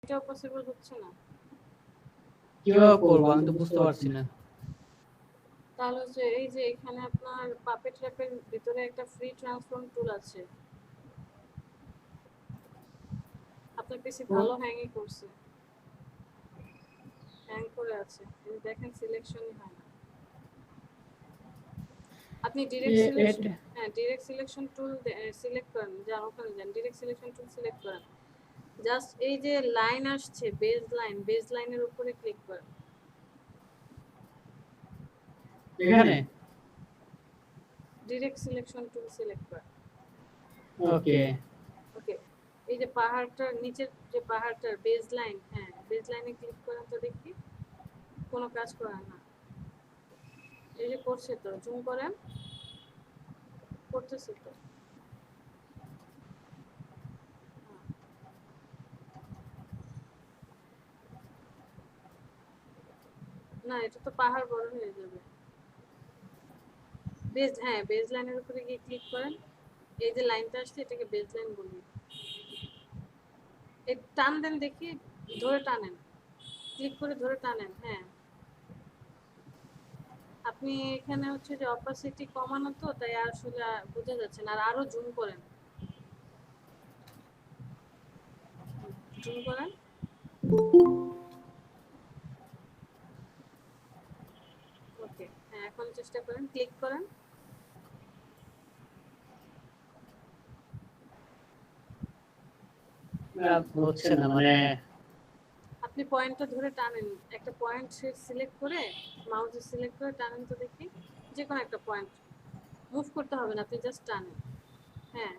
এটাও পসিবল হচ্ছে না। কিভাবে করবো আমি তো বুঝতে পারছি না। তাহলে হচ্ছে এই যে এখানে আপনার পাপেট র্যাপের ভিতরে একটা ফ্রি ট্রান্সফর্ম টুল আছে। আপনার পিসি ভালো হ্যাংই করছে, হ্যাং করে আছে, এই দেখেন সিলেকশনই হয় না। আপনি ডিরেক্ট সিলেকশন, হ্যাঁ ডিরেক্ট সিলেকশন টুল সিলেক্ট করেন, যান ওখানে যান, ডিরেক্ট সিলেকশন টুল সিলেক্ট করেন, জাস্ট এই যে লাইন আসছে বেজ লাইনের উপরে ক্লিক করেন। এখানে ডিরেক্ট সিলেকশন টুল সিলেক্ট করেন। ওকে ওকে, এই যে পাহাড়টার নিচের যে পাহাড়টার বেজ লাইন, হ্যাঁ বেজ লাইনে ক্লিক করেন তো দেখি, কোনো কাজ করে না। এই যে করছে তো, জুম করেন, করতেছে তো। না এটা তো পাহাড় বড় হয়ে যাবে। বেজ, হ্যাঁ বেজ লাইনের উপরে গিয়ে ক্লিক করেন, এই যে লাইনটা আসছে এটাকে বেজ লাইন বলি। এই টান দেন দেখি, ধরে টানেন, ক্লিক করে ধরে টানেন। হ্যাঁ আপনি এখানে হচ্ছে যে অপাসিটি কমানো তো, তাই আসলে বোঝা যাচ্ছে না। আর আরো জুম করেন, জুম করেন। ওকে, হ্যাঁ এখন চেষ্টা করেন, ক্লিক করেন। হচ্ছে না, মানে আপনি পয়েন্টটা ধরে টানেন, একটা পয়েন্ট সিলেক্ট করে, মাউসে সিলেক্ট করে টানেন তো দেখি, যে কোনো একটা পয়েন্ট, মুভ করতে হবে না, আপনি জাস্ট টানেন। হ্যাঁ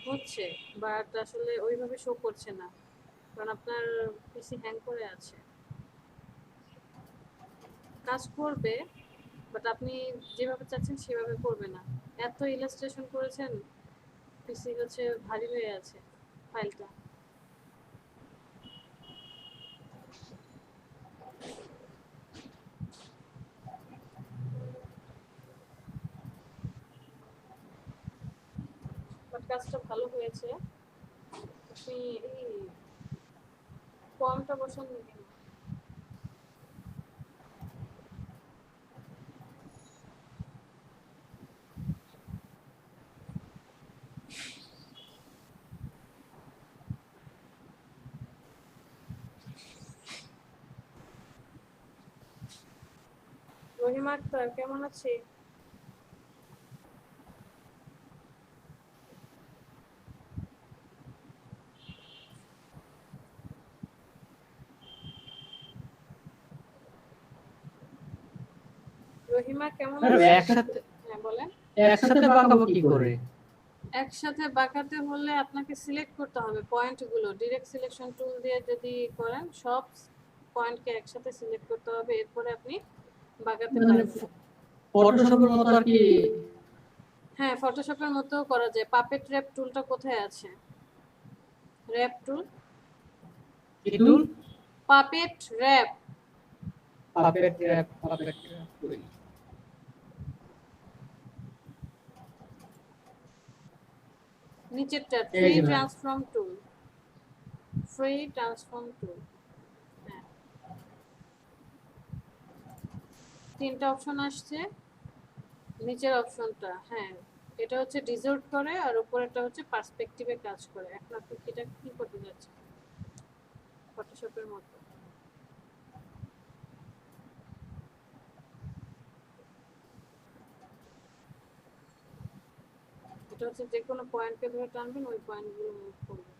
হচ্ছে, বাট আসলে ওইভাবে শো করছে না, কারণ আপনার পিসি হ্যাং করে আছে। কাজ করবে, বাট আপনি যেভাবে চাচ্ছেন সেভাবে করবে না। এত ইলাস্ট্রেশন করেছেন, পিসি হচ্ছে ভারী হয়ে আছে ফাইলটা। বাট কাজটা ভালো হয়েছে। আপনি এই ফর্মটা বসান নাকি? রহিমা আক্তার কেমন আছে? রহিমা কেমন আছে? একসাথে হ্যাঁ বলেন। একসাথে বাঁকাবো কি করে? একসাথে বাঁকাতে হলে আপনাকে সিলেক্ট করতে হবে পয়েন্টগুলো, ডিরেক্ট সিলেকশন টুল দিয়ে যদি করেন সব পয়েন্টকে একসাথে সিলেক্ট করতে হবে, এরপরে আপনি বাঁকাতে পারবেন। ফটোশপের মতো আর কি? হ্যাঁ ফটোশপের মতো করা যায়। পাপেট র‍্যাপ টুলটা কোথায় আছে? র‍্যাপ টুল, কি tool? Puppet wrap. Puppet wrap, puppet wrap কই? নিচেরটা free transform tool, free transform tool. হ্যাঁ তিনটা অপশন আসছে, নিচের অপশনটা, হ্যাঁ এটা হচ্ছে ডিসঅর্ট করে, আর উপরেরটা হচ্ছে পার্সপেক্টিভে কাজ করে। এখন আপনি এটা কি করতে যাচ্ছেন? ফটোশপের মতো। এটা হচ্ছে যে কোনো পয়েন্টকে ধরে টানবেন, ওই পয়েন্টগুলো মুভ করবে।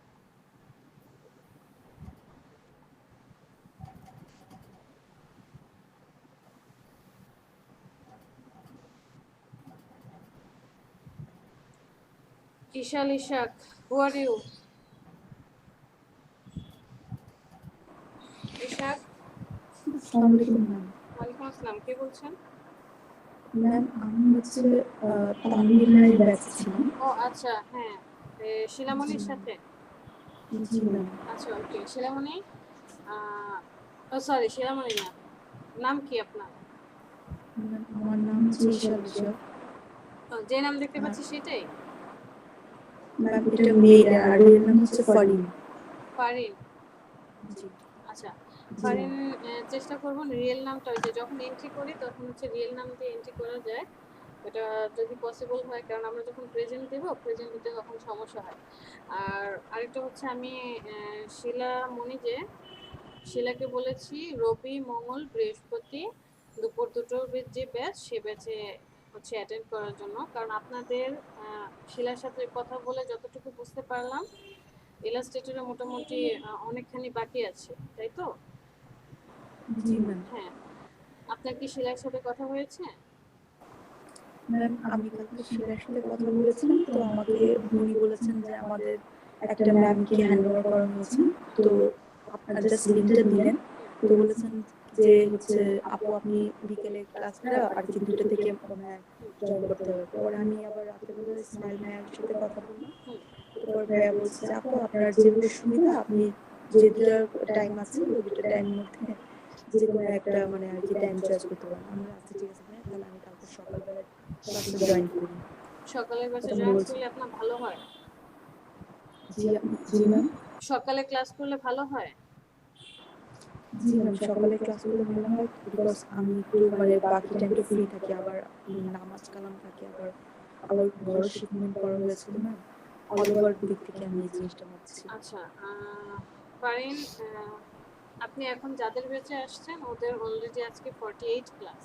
ইশাল ইশাক, হু আর ইউ? ইশাক, আসসালামু আলাইকুম ম্যাম। ওয়ালাইকুম আসসালাম, কে বলছেন? ম্যাম আমি হচ্ছে তানভীরের ব্যাচ ছিলাম। ও আচ্ছা, হ্যাঁ শিলামণির সাথে। জি ম্যাম। আচ্ছা ওকে, শিলামণি, ও সরি শিলামণি না, নাম কি আপনার? আমার নাম হচ্ছে ইশাল ইশাক। যে নাম দেখতে পাচ্ছি সেটাই? ম্যাম এটা মেয়ের, আর এর নাম হচ্ছে ফারিন। ফারিন, জি আচ্ছা, জি ফারিন ম্যাম। চেষ্টা করবেন রিয়েল নামটা ওই যে যখন এন্ট্রি করি তখন হচ্ছে রিয়েল নাম দিয়ে এন্ট্রি করা যায়। এটা যদি পসিবল হয়, কারণ আমরা যখন প্রেজেন্ট দেব, প্রেজেন্ট দিতে তখন সমস্যা হয়। আর আরেকটা হচ্ছে আমি শিলা মনিজে শিলাকে বলেছি রবি, মঙ্গল, বৃহস্পতি দুপুর ২টোর যে ব্যাচ সে ব্যাচে হচ্ছে অ্যাটেন্ড করার জন্য। কারণ আপনাদের শিলার সাথে কথা বলে যতটুকু বুঝতে পারলাম ইলাস্ট্রেটরে মোটামুটি অনেকখানি বাকি আছে, তাই তো? জি ম্যাম। হ্যাঁ, আপনার কি শিলার সাথে কথা হয়েছে? ম্যাম আমি কালকে শিলার সাথে কথা বলেছিলাম, তো আমাকে উনি বলেছেন যে আমাদের একটা ম্যামকে হ্যান্ড ওভার করা হয়েছে, তো আপনার জাস্ট লিঙ্কটা দিলেন, তো বলেছেন যে হচ্ছে আপু আপনি বিকেলে ক্লাসটা আর কি 2টা থেকে মনে হয় জয়েন করতে হবে। পরে আমি আবার রাতেবেলা ইসমাইল ভাইয়ার সাথে কথা বললাম, হুম। তারপর ভাইয়া বলছে যে আপু আপনার যেভাবে সুবিধা, আপনি যে 2টা টাইম আছে ওই 2টা টাইমের মধ্যে যে কোনো একটা মানে আর কি টাইম চয়েস করতে পারেন। আমরা আচ্ছা ঠিক আছে ভাইয়া, তাহলে আমি কালকে সকালবেলায় ক্লাসে জয়েন করি। সকালের ব্যাচে তখন জয়েন বলছে করলে আপনার ভালো হয়? জি জি ম্যাম। সকালে ক্লাস করলে ভালো হয়? জি ম্যাম, সকালে ক্লাস করলে ভালো হয়, বিকজ আমি একটু মানে বাকি টাইমটা ফ্রি থাকি, আবার নামাজ কালাম থাকে, আবার আবার ঘরও শিপমেন্ট করা হয়েছে, তো ম্যাম অল ওভার দিক থেকে আমি এই জিনিসটা ভাবছি। আচ্ছা, ফারিন, আপনি এখন যাদের ব্যাচে আসছেন ওদের অলরেডি আজকে 48 ক্লাস,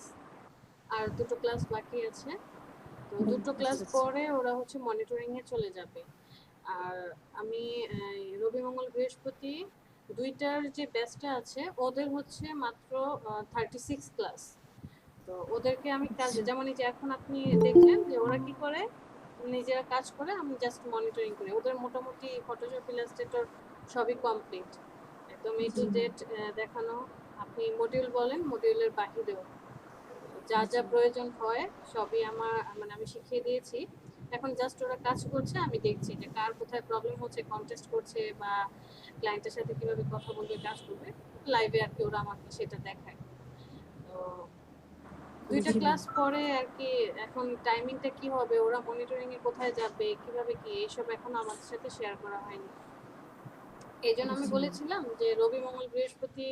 আর 2টো ক্লাস বাকি আছে। তো 2টো ক্লাস আচ্ছা আচ্ছা পরে ওরা হচ্ছে মনিটরিং এ চলে যাবে। আর আমি রবি, মঙ্গল, বৃহস্পতি 2টার যে ব্যাচটা আছে ওদের হচ্ছে মাত্র 36 ক্লাস। তো ওদেরকে আমি কাজ, আচ্ছা যেমন এই যে এখন আপনি দেখলেন যে ওরা কি করে, নিজেরা কাজ করে, আমি জাস্ট মনিটরিং করি। ওদের মোটামুটি ফটোশপ, ইলাস্ট্রেটর সবই কমপ্লিট, একদম এ টু জি ম্যাম। জেড দেখানো। আপনি মডিউল বলেন, মডিউলের বাহিরেও যা যা জি প্রয়োজন হয় সবই আমার মানে আমি শিখিয়ে দিয়েছি। এখন জাস্ট ওরা কাজ করছে, আমি দেখছি যে কার কোথায় প্রবলেম হচ্ছে, কন্টেস্ট করছে বা ক্লায়েন্টের সাথে কিভাবে কথা বলবে, কাজ করবে লাইভে আর কি, ওরা আমাকে সেটা দেখায়। তো 2টা জি ম্যাম। ক্লাস পরে আর কি এখন টাইমিংটা কি হবে, ওরা মনিটরিং এ কোথায় যাবে, কিভাবে কি, এইসব এখনো আমাদের সাথে শেয়ার করা হয়নি। এই জন্য আমি জি ম্যাম। বলেছিলাম যে রবি, মঙ্গল, বৃহস্পতি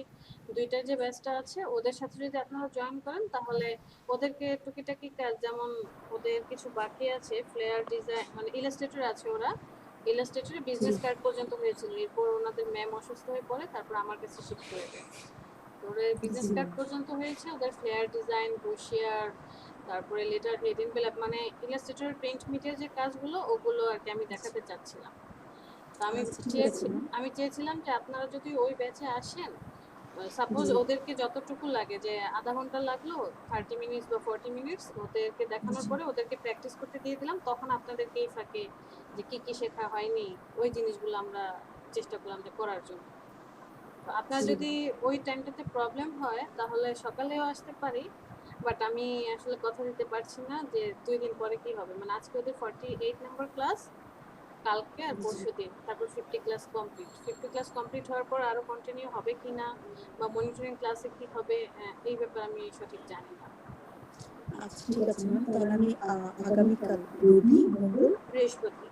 2টার যে ব্যাচটা আছে ওদের সাথে যদি আপনারা জয়েন করেন তাহলে ওদেরকে টুকিটাকি কাজ, যেমন ওদের কিছু বাকি আছে ফ্লেয়ার ডিজাইন, মানে ইলাস্ট্রেটর আছে, ওরা ইলাস্ট্রেটরে জি বিজনেস কার্ড পর্যন্ত হয়েছিল, এরপর ওনাদের ম্যাম অসুস্থ হয়ে পড়ে, তারপর আমার কাছে শিফট করে দেয়। তো ওদের বিজনেস জি কার্ড ম্যাম। পর্যন্ত হয়েছে, ওদের ফ্লেয়ার ডিজাইন, ব্রোশিয়ার, তারপরে লেটার হেড এনভেলপ, মানে ইলাস্ট্রেটরের প্রিন্ট মিডিয়ার যে কাজগুলো ওগুলো আর কি আমি দেখাতে চাচ্ছিলাম। তো আচ্ছা ঠিক আছে ম্যাম। আমি চেয়েছিলাম যে আপনারা যদি ওই ব্যাচে আসেন, সাপোজ জি ওদেরকে যতটুকু লাগে, যে আধা ঘন্টা লাগলো, 30 মিনিটস বা 40 মিনিটস ওদেরকে দেখানোর জি পরে ওদেরকে প্র্যাকটিস করতে দিয়ে দিলাম, তখন আপনাদেরকে এই ফাঁকে যে কি কি শেখা হয়নি ওই জিনিসগুলো আমরা চেষ্টা করলাম যে করার জন্য। তো আপনার জি যদি ওই টাইমটাতে প্রবলেম হয় তাহলে সকালেও আসতে পারি, বাট আমি আসলে কথা দিতে পারছি না যে 2 দিন পরে কি হবে। মানে আজকে ওদের 48 নাম্বার ক্লাস, কালকে আর জি পরশুদিন, তারপর 50 ক্লাস কমপ্লিট। 50 ক্লাস কমপ্লিট হওয়ার পর আরো কন্টিনিউ হবে কিনা বা মনিটরিং ক্লাসে কি হবে, এই ব্যাপারে আমি সঠিক জানি না। আচ্ছা ঠিক আছে ম্যাম, তাহলে আমি আগামীকাল রবি মঙ্গল। বৃহস্পতি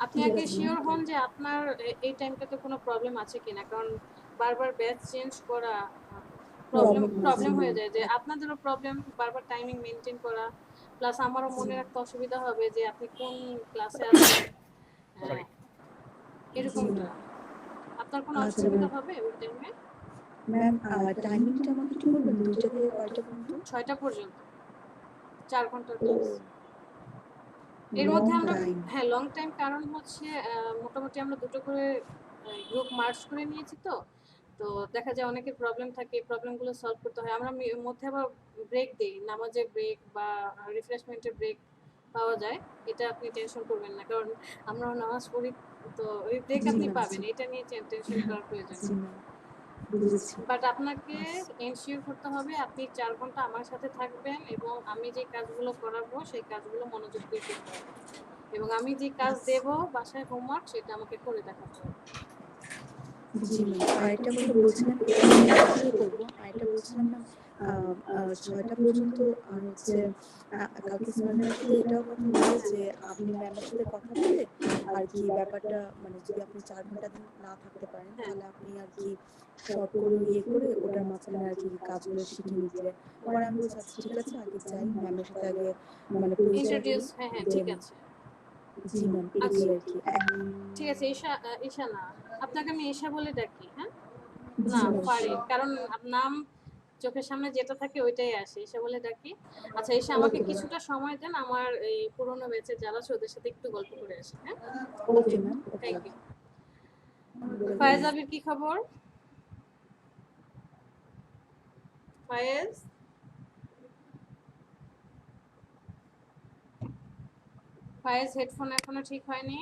আপনি ঠিক আগে আছে ম্যাম। শিওর হন যে আপনার এই টাইমটাতে কোনো প্রবলেম আছে কিনা, কারণ বারবার ব্যাচ চেঞ্জ করা প্রবলেম প্রবলেম হয় জি প্রবলেম হয়ে ম্যাম। যায়, যে আপনাদেরও প্রবলেম বারবার টাইমিং মেনটেন করা, প্লাস আমারও জি মনে রাখতে অসুবিধা হবে যে আপনি কোন ক্লাসে আছেন, সরি। আহ, জি এরকমটা। ম্যাম। আপনার কোনো আচ্ছা অসুবিধা ম্যাম। হবে ওই টাইমে? ম্যাম টাইমিংটা আমাকে একটু বলবেন, 2টা থেকে কয়টা পর্যন্ত? 6টা পর্যন্ত, 4 ঘন্টার ও, ক্লাস। এর লং মধ্যে আমরা, টাইম। হ্যাঁ লং টাইম, কারণ হচ্ছে মোটামুটি আমরা 2টো করে গ্রুপ মার্চ করে নিয়েছি। তো তো দেখা যায় অনেকের প্রবলেম থাকে, এই প্রবলেমগুলো সলভ করতে হয়। আমরা মধ্যে আবার ব্রেক দিই, নামাজের ব্রেক বা রিফ্রেশমেন্টের ব্রেক পাওয়া যায়, এটা আপনি টেনশন করবেন না, কারণ আমরাও নামাজ পড়ি, তো ওই ব্রেক জি আপনি ম্যাম। পাবেন, জি এটা নিয়ে টেনশন করার প্রয়োজন জি নেই। ম্যাম, বুঝেছি। বাট আপনাকে আচ্ছা এনশিওর করতে হবে আপনি 4 ঘন্টা আমার সাথে থাকবেন, এবং আমি যে কাজগুলো করাবো সেই কাজগুলো মনোযোগ দিয়ে করতে হবে, এবং আমি যে কাজ আচ্ছা দেব বাসায় হোমওয়ার্ক সেটা আমাকে করে দেখাতে হবে। জি ম্যাম, আরেকটা কথা বলছিলাম, এটা আমি অবশ্যই করবো। আরেকটা বলছিলাম ম্যাম, 6টা পর্যন্ত আর হচ্ছে কালকে সিমরানের সাথে এটাও কথা বলবো যে আপনি ম্যামের সাথে কথা বলে আর কি ব্যাপারটা, মানে যদি আপনি 4 ঘন্টা দিন না থাকতে পারেন হ্যাঁ তাহলে আপনি আর কি শর্ট করে ইয়ে করে ওটার মাঝখানে আর কি কাজগুলো শিখে নিতে। পরে আমি বলছি আচ্ছা ঠিক আছে, আগে যাই ম্যামের সাথে আগে মানে পরিচয় ইন্ট্রোডিউস, করি, হ্যাঁ হ্যাঁ ঠিক দেন আছে। জি ম্যাম এটাই আচ্ছা আর কি। ঠিক আছে, ঈশা, ঈশা না, আপনাকে আমি ঈশা বলে ডাকি, হ্যাঁ? জি না, ম্যাম ফারিন, শিওর। কারণ নাম চোখের সামনে যেটা থাকে ওইটাই আসে, ঈশা বলে ডাকি। আচ্ছা ঈশা, আমাকে ওকে ম্যাম। কিছুটা সময় দেন, আমার এই পুরোনো ব্যাচে যারা আছে ওদের সাথে একটু গল্প করে আসি, হ্যাঁ? Okay ma'am, okay. Thank you. Faiz Abir, কি খবর? ফায়েজ, ফায়েজ হেডফোন এখনো ঠিক হয়নি।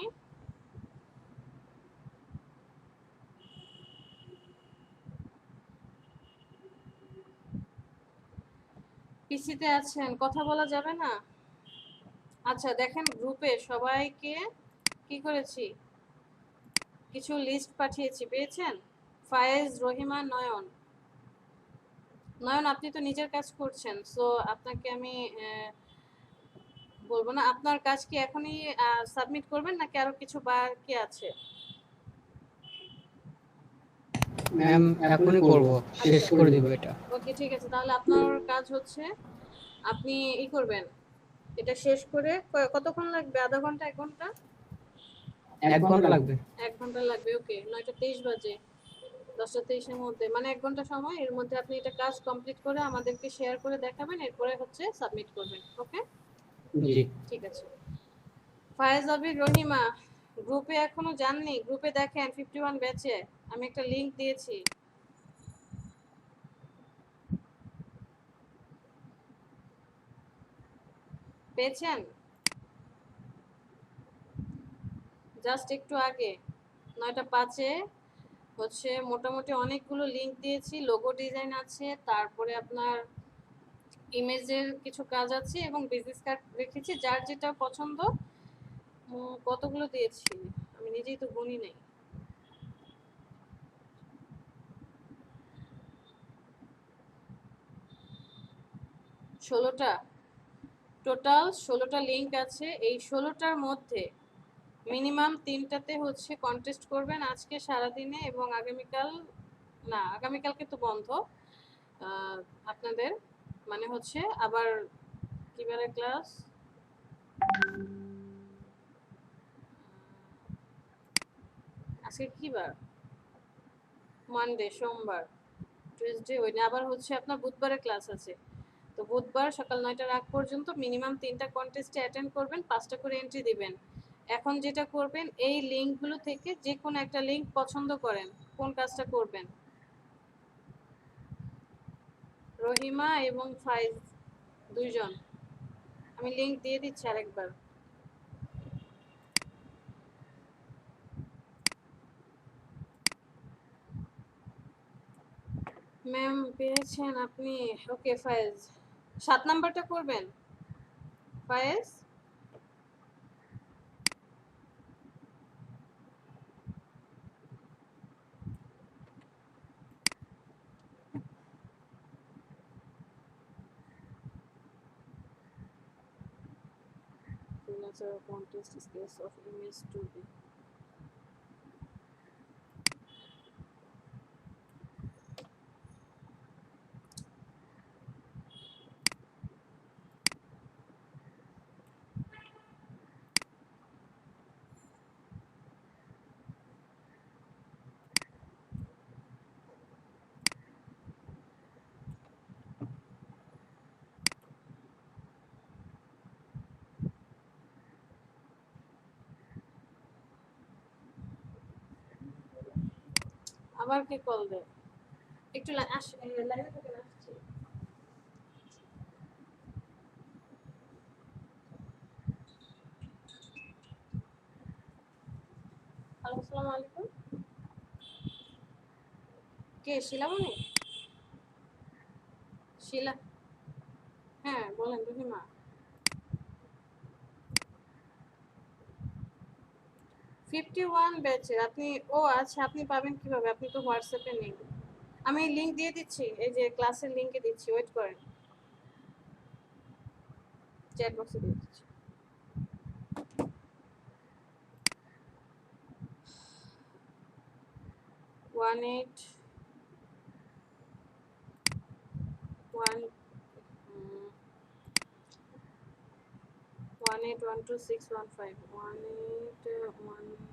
পিসিতে আছেন, কথা বলা যাবে না? আচ্ছা দেখেন, গ্রুপে সবাইকে কি করেছি, কিছু লিস্ট পাঠিয়েছি, পেয়েছেন? ফায়েজ, রহিমা, নয়ন। নয়ন, আপনি তো নিজের কাজ করছেন, সো আপনাকে আমি বলবো না। আপনার কাজ কি এখনই সাবমিট করবেন নাকি আরো কিছু বাকি আছে? ম্যাম এখনই করব, শেষ আচ্ছা করে দিব এটা। ওকে ঠিক আছে, তাহলে আপনার কাজ হচ্ছে আপনি করবেন, এটা শেষ করে কতক্ষণ লাগবে, আধা ঘন্টা, 1 ঘন্টা? 1 ঘন্টা লাগবে। 1 ঘন্টা লাগবে, ওকে। 9টা 23 বাজে, 10টা 23-এর মধ্যে, মানে 1 ঘন্টা সময়, এর মধ্যে আপনি এটা কাজ কমপ্লিট করে আমাদেরকে শেয়ার করে দেখাবেন, এরপরে হচ্ছে সাবমিট করবেন, ওকে? জি। ঠিক আছে। ফায়েজ আবির, রহিমা, গ্রুপে এখনো যাননি? গ্রুপে দেখেন 51 ব্যাচে আমি একটা লিংক দিয়েছি, পেয়েছেন? জাস্ট একটু আগে 9টা 5-এ হচ্ছে মোটামুটি অনেকগুলো লিংক দিয়েছি, লোগো ডিজাইন আছে, তারপরে আপনার ইমেজের কিছু কাজ আছে এবং বিজনেস কার্ড রেখেছি, যার যেটা পছন্দ। কতগুলো দিয়েছি আমি নিজেই তো গুনি নাই। 16টা, টোটাল 16টা লিংক আছে। এই 16টার মধ্যে মিনিমাম 3টাতে হচ্ছে কন্টেস্ট করবেন আজকে সারাদিনে, এবং আগামীকাল, না আগামীকালকে তো বন্ধ আহ, আপনাদের, মানে হচ্ছে আবার কি বারে ক্লাস, আজকে কি বার, মানডে, সোমবার, টুইসডে, ওই না, আবার হচ্ছে আপনার বুধবারে ক্লাস আছে। তো বুধবার সকাল 9টার আগ পর্যন্ত মিনিমাম 3টা কন্টেস্টে অ্যাটেন্ড করবেন, 5টা করে এন্ট্রি দিবেন। এখন যেটা করবেন, এই লিঙ্কগুলো থেকে যে কোনো একটা লিঙ্ক পছন্দ করেন, কোন কাজটা করবেন। রহিমা এবং ফাইজ দুইজন, আমি লিংক দিয়ে দিচ্ছি আরেকবার। ম্যাম পেয়েছেন আপনি? ওকে ফায়েজ, 7 নাম্বারটা করবেন ফায়েজ। freelancer contest scales of image to be, আবার কে কল দেয়, একটু লাইনে থাকেন, আসছি। হ্যালো, আসসালামু আলাইকুম। কে, শিলামণি? শিলা, হ্যাঁ বলেন রহিমা। 51 ব্যাচের আপনি, ও আচ্ছা, আপনি পাবেন কিভাবে? আপনি তো হোয়াটসঅ্যাপে নেই। আমি লিংক দিয়ে দিচ্ছি, এই যে ক্লাসের লিংকে দিচ্ছি, ওয়েট করেন, চ্যাট বক্সে দিয়ে দিচ্ছি। One eight one 1812615 1812615.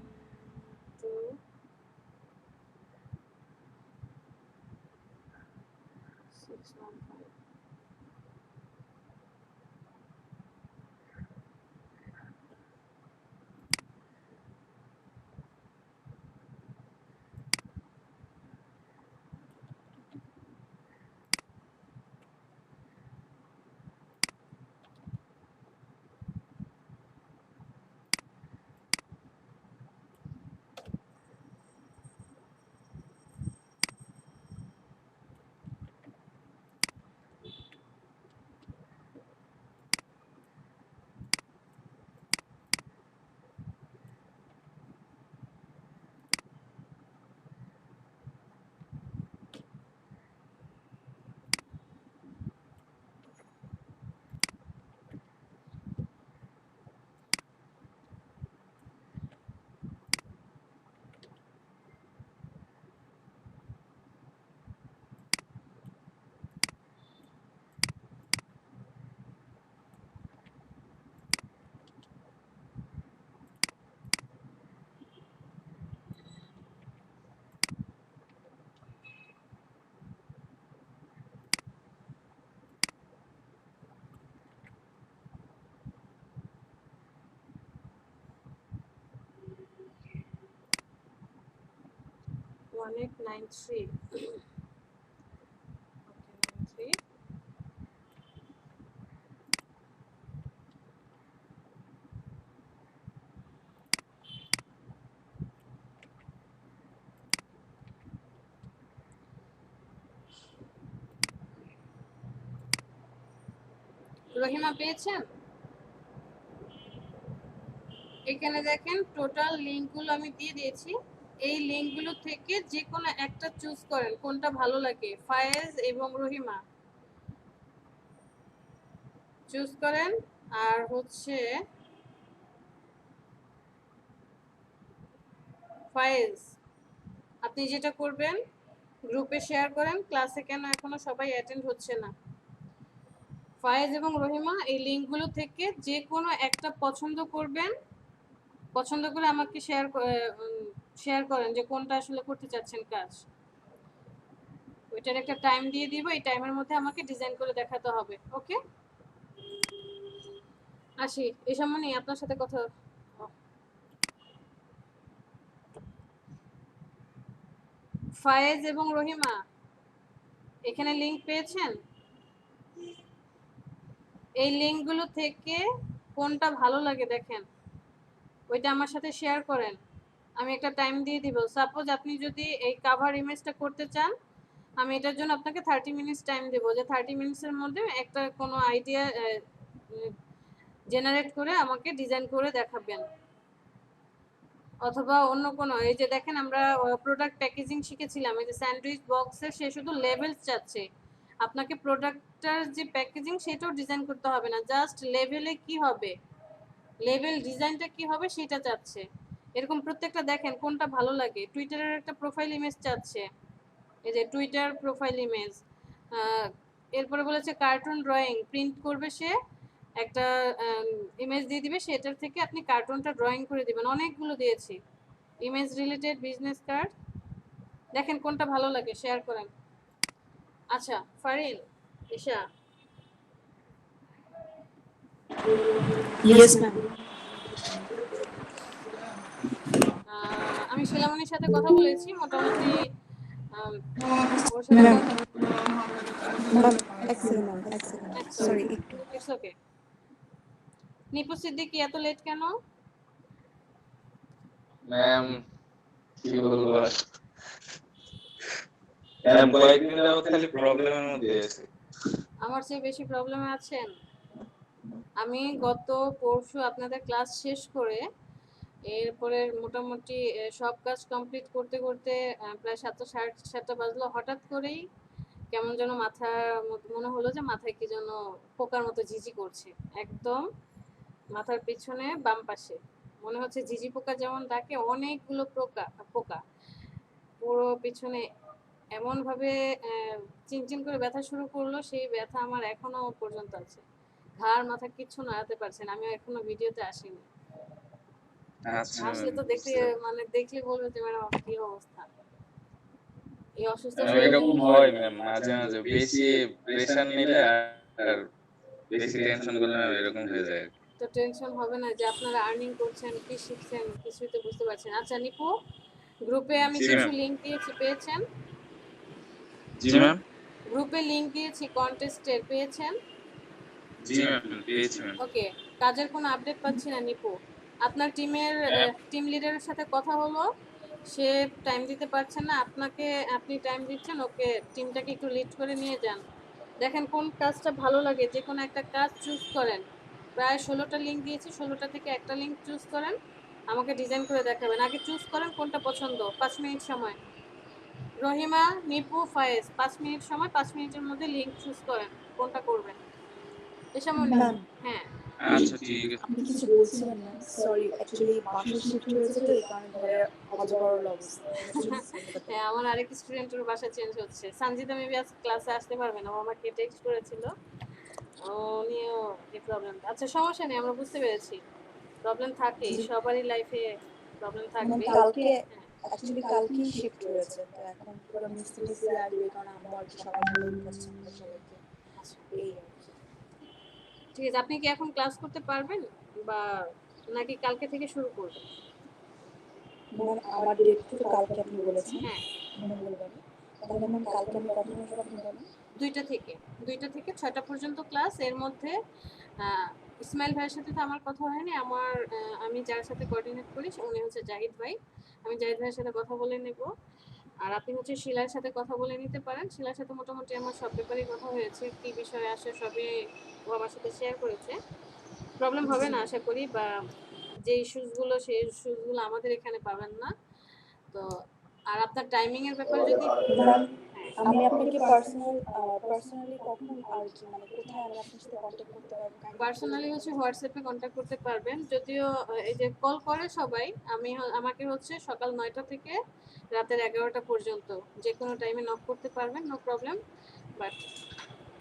1893. Okay, 93. Rahima পেয়েছেন? এখানে দেখেন টোটাল লিংকগুলো আমি দিয়ে দিয়েছি। এই লিংকগুলো থেকে যে কোনো একটা চুজ করেন, কোনটা ভালো লাগে। ফায়েজ এবং রহিমা চুজ করেন। আর হচ্ছে ফায়েজ, আপনি যেটা করবেন গ্রুপে শেয়ার করেন। ক্লাসে কেন এখনো সবাই অ্যাটেন্ড হচ্ছে না? ফায়েজ এবং রহিমা এই লিংকগুলো থেকে যে কোনো একটা পছন্দ করবেন, পছন্দ করে আমাকে শেয়ার করেন যে কোনটা আসলে করতে চাচ্ছেন কাজ। ওইটার একটা টাইম দিয়ে দিব, এই টাইমের মধ্যে আমাকে ডিজাইন করে দেখাতে হবে। ওকে, আসি। এই সামনে আপনার সাথে কথা। ফায়েজ এবং রহিমা এখানে লিংক পেয়েছেন? এই লিংকগুলো থেকে কোনটা ভালো লাগে দেখেন, ওইটা আমার সাথে শেয়ার করেন। আমি একটা টাইম দিয়ে দিব। সাপোজ আপনি যদি এই কাভার ইমেজটা করতে চান, আমি এটার জন্য আপনাকে 30 মিনিটস টাইম দেব, যে 30 মিনিটসের মধ্যে একটা কোনো আইডিয়া জেনারেট করে আমাকে ডিজাইন করে দেখাবেন। অথবা অন্য কোনো, এই যে দেখেন আমরা প্রোডাক্ট প্যাকেজিং শিখেছিলাম, এই যে স্যান্ডউইচ বক্সের, সে শুধু লেভেলস চাচ্ছে। আপনাকে প্রোডাক্টটার যে প্যাকেজিং সেটাও ডিজাইন করতে হবে না, জাস্ট লেভেলে কি হবে, লেভেল ডিজাইনটা কি হবে সেটা চাচ্ছে। এরকম প্রত্যেকটা দেখেন কোনটা ভালো লাগে। টুইটারের একটা প্রোফাইল ইমেজ চাচ্ছে, এই যে টুইটার প্রোফাইল ইমেজ। এরপরে বলেছে কার্টুন ড্রয়িং প্রিন্ট করবে সে, একটা ইমেজ দিয়ে দিবে, সেটার থেকে আপনি কার্টুনটা ড্রয়িং করে দিবেন। অনেকগুলো দিয়েছি ইমেজ রিলেটেড, বিজনেস কার্ড। দেখেন কোনটা ভালো লাগে, শেয়ার করেন। আচ্ছা ফারিন, ঈশা, ইয়েস ম্যাম। আমি শিলামণির সাথে কথা বলেছি, মোটামুটি ওর সাথে ম্যাম কথা। ম্যাম এক সেকেন্ড ম্যাম, এক সেকেন্ড, সরি একটু। It's okay. নিপু সিদ্দিকী এত লেট কেন? ম্যাম কি বলবো আর? ম্যাম কয়েকদিন যাবত খালি প্রবলেমের মধ্যে আছি। আমার চেয়ে বেশি প্রবলেমে আছেন? আমি গত পরশু আপনাদের ক্লাস শেষ করে এরপরে মোটামুটি সব কাজ কমপ্লিট করতে করতে প্রায় 7টা সাড়ে 7টা বাজলো। হঠাৎ করেই কেমন যেন মনে হলো যে মাথায় কি যেন পোকার মতো ঝিঝি করছে, একদম মাথার পিছনে বাম পাশে। মনে হচ্ছে ঝিঝি পোকা যেমন ডাকে, অনেকগুলো পোকা পোকা পুরো পিছনে এমন ভাবে চিনচিন করে ব্যথা শুরু করলো, সেই ব্যথা আমার এখনো পর্যন্ত আছে। ঘাড় মাথা কিচ্ছু নাড়াতে পারছে না। আমি এখনো ভিডিওতে আসিনি। আচ্ছা আসলে তো দেখতে মানে দেখলে বলবে যে ম্যাডাম কি অবস্থা। এই অসুস্থ শরীরে এরকম হয় ম্যাম, মাঝে মাঝে বেশি প্রেশার নিলে আর বেশি টেনশন করলে ম্যাম এরকম হয়ে যায় আর কি। তো টেনশন হবে না যে আপনারা আর্নিং করছেন, কি শিখছেন কিছুই তো বুঝতে পারছেন। আচ্ছা নিপু, গ্রুপে আমি জি কিছু ম্যাম। লিংক দিয়েছি, পেয়েছেন? জি ম্যাম। গ্রুপে লিংক দিয়েছি কন্টেস্টের, পেয়েছেন? জি ম্যাম, পেয়েছি ম্যাম। ওকে, কাজের কোনো আপডেট পাচ্ছি না নিপু। আপনার টিমের হ্যাঁ। টিম লিডারের সাথে কথা হলো, সে টাইম দিতে পারছেন না আপনাকে, আপনি টাইম দিচ্ছেন ওকে। টিমটাকে একটু লিড করে নিয়ে যান। দেখেন কোন কাজটা ভালো লাগে, যে কোনো একটা কাজ চুজ করেন। প্রায় 16টা লিঙ্ক দিয়েছি, 16টা থেকে একটা লিঙ্ক চুজ করেন, আমাকে ডিজাইন করে দেখাবেন। আগে চুজ করেন কোনটা পছন্দ। 5 মিনিট সময়। রহিমা, নিপু, ফায়েজ, 5 মিনিট সময়, 5 মিনিটের মধ্যে লিঙ্ক চুজ করেন কোনটা করবেন। এসামনি, ম্যাম হ্যাঁ আচ্ছা ঠিক আছে। আপনি কিছু বলছিলেন না, সরি অ্যাকচুয়ালি বাসা শিফট হয়েছে তো এই কারণে ঘরে অজগরল অবস্থা। হ্যাঁ, আমার আরেক স্টুডেন্টের বাসা চেঞ্জ হচ্ছে। সঞ্জিতা মেবি আজ ক্লাসে আসতে পারবে না, ও আমাকে টেক্সট করেছিল। উনিও এই প্রবলেম। আচ্ছা সমস্যা নেই, আমরা বুঝতে পেরেছি। প্রবলেম থাকেই, সবারই লাইফে প্রবলেম মানে থাকবেই। কালকে হ্যাঁ অ্যাকচুয়ালি কালকেই শিফট হয়েছে, তো এখন পুরো মিস্ত্রি টিস্ত্রি আসবে এই কারণে আম্মু আর কি সকাল সকাল উঠাচ্ছেন সবাইকে, আচ্ছা এই আর কি। ঠিক আছে। আপনি কি এখন ক্লাস করতে পারবেন বা নাকি কালকে থেকে শুরু করবেন? ম্যাম আমার ডেট তো কালকে আপনি বলেছেন হ্যাঁ, মঙ্গলবারে, তাহলে ম্যাম কালকে আমি কখন আসবো আপনি বলেন। 2টা থেকে 6টা পর্যন্ত ক্লাস। এর মধ্যে ইসমাইল ভাইয়ের সাথে তো আমার কথা হয়নি। আমি যার সাথে কোঅর্ডিনেট করি উনি হচ্ছে জাহিদ ভাই। আমি জাহিদ ভাইয়ের সাথে কথা বলে নেব। আর আপনি হচ্ছে শিলার সাথে কথা বলে নিতে পারেন। শিলার সাথে মোটামুটি আমার সব ব্যাপারেই কথা হয়েছে, কি বিষয়ে আসে সবই ও আমার সাথে শেয়ার করেছে। প্রবলেম হবে না আশা করি, বা যে ইস্যুসগুলো সেই ইস্যুসগুলো আমাদের এখানে পাবেন না। তো আর আপনার টাইমিং এর ব্যাপারে যদি ম্যাম হ্যাঁ, আমি আপনাকে পার্সোনালি কখন আর কি মানে কোথায় আমি আপনার সাথে কন্ট্যাক্ট করতে পারবো কাইন্ডলি একটু বলে পার্সোনালি দিন। হচ্ছে হোয়াটসঅ্যাপে কন্ট্যাক্ট করতে পারবেন। যদিও এই যে কল করে সবাই, আমাকে হচ্ছে সকাল 9টা থেকে রাতের 11টা পর্যন্ত যে কোনো টাইমে নক করতে পারবেন, নো প্রবলেম। বাট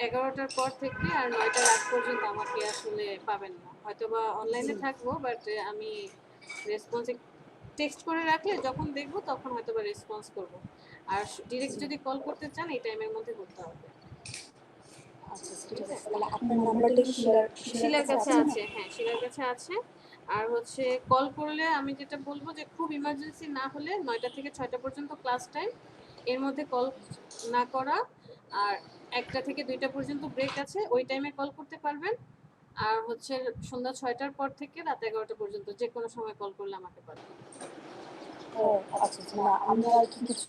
11টার পর থেকে আর 9টার আগ পর্যন্ত আমাকে আসলে পাবেন না। হয়তোবা জি অনলাইনে থাকবো, বাট আমি রেসপন্সে টেক্সট করে রাখলে যখন দেখবো তখন হয়তোবা রেসপন্স করব। আর ডিরেক্ট জি যদি কল করতে চান এই টাইমের মধ্যে করতে হবে। আচ্ছা ঠিক ঠিক আছে? আছে, তাহলে আপনার নাম্বারটা কি শিলার শিলার শিলার কাছে কাছে আছে না। আছে, হ্যাঁ শিলার কাছে আছে। আর হচ্ছে কল করলে আমি যেটা বলবো যে খুব ইমার্জেন্সি না হলে 9টা থেকে 6টা পর্যন্ত ক্লাস টাইম, এর মধ্যে কল না করা। আর 1টা থেকে 2টা পর্যন্ত ব্রেক আছে, ওই টাইমে কল করতে পারবেন। আর হচ্ছে সন্ধ্যা 6টার পর থেকে রাত 11টা পর্যন্ত যে কোনো সময় কল করলে আমাকে পাবেন। ও আচ্ছা আচ্ছা, না আমি আর কি কিছু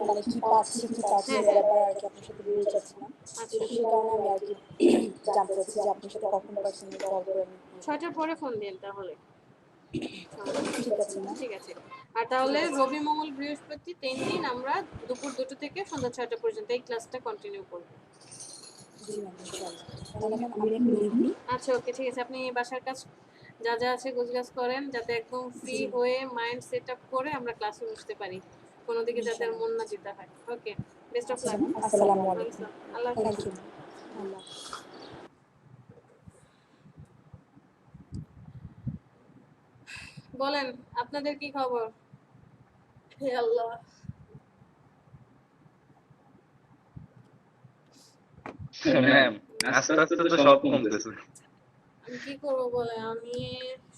মানে কি পাচ্ছি কি পাচ্ছি হ্যাঁ এর হ্যাঁ, ব্যাপারে আর কি আপনার সাথে বলতে চাচ্ছিলাম, তো আচ্ছা সেই কারণে আমি আর কি জানতে চাচ্ছি যে আপনার সাথে কখন পার্সোনালি কল করে আমি বলবো। 6টার পরে ফোন দিন তাহলে, সমস্যা নেই। ঠিক আছে ম্যাম। ঠিক আছে। আর তাহলে রবি মঙ্গল বৃহস্পতি 3 দিন আমরা দুপুর 2টো থেকে সন্ধ্যা 6টা পর্যন্ত এই ক্লাসটা কন্টিনিউ করব। জি ম্যাম ইনশাআল্লাহ। তাহলে ম্যাম আমি এখন লিভ নিই। আচ্ছা ওকে, ঠিক আছে। আপনি বাসার কাজ যা যা আছে গোছগাছ করেন, যাতে একদম ফ্রি জি হয়ে মাইন্ড সেট আপ করে আমরা ক্লাসে বসতে পারি, কোনো দিকে যাতে আর মন ইনশাআল্লাহ। না দিতে হয়। ওকে, বেস্ট অফ আচ্ছা লাক। ম্যাম, আসসালামু আলাইকুম। আল্লাহ থ্যাংক হাফেজ। You ma'am. আল্লাহ হাফেজ। বলেন আপনাদের কি খবর? হে আল্লাহ, ম্যাম আস্তে আস্তে তো সব কমতেছে। আমি কি করবো বলে, আমি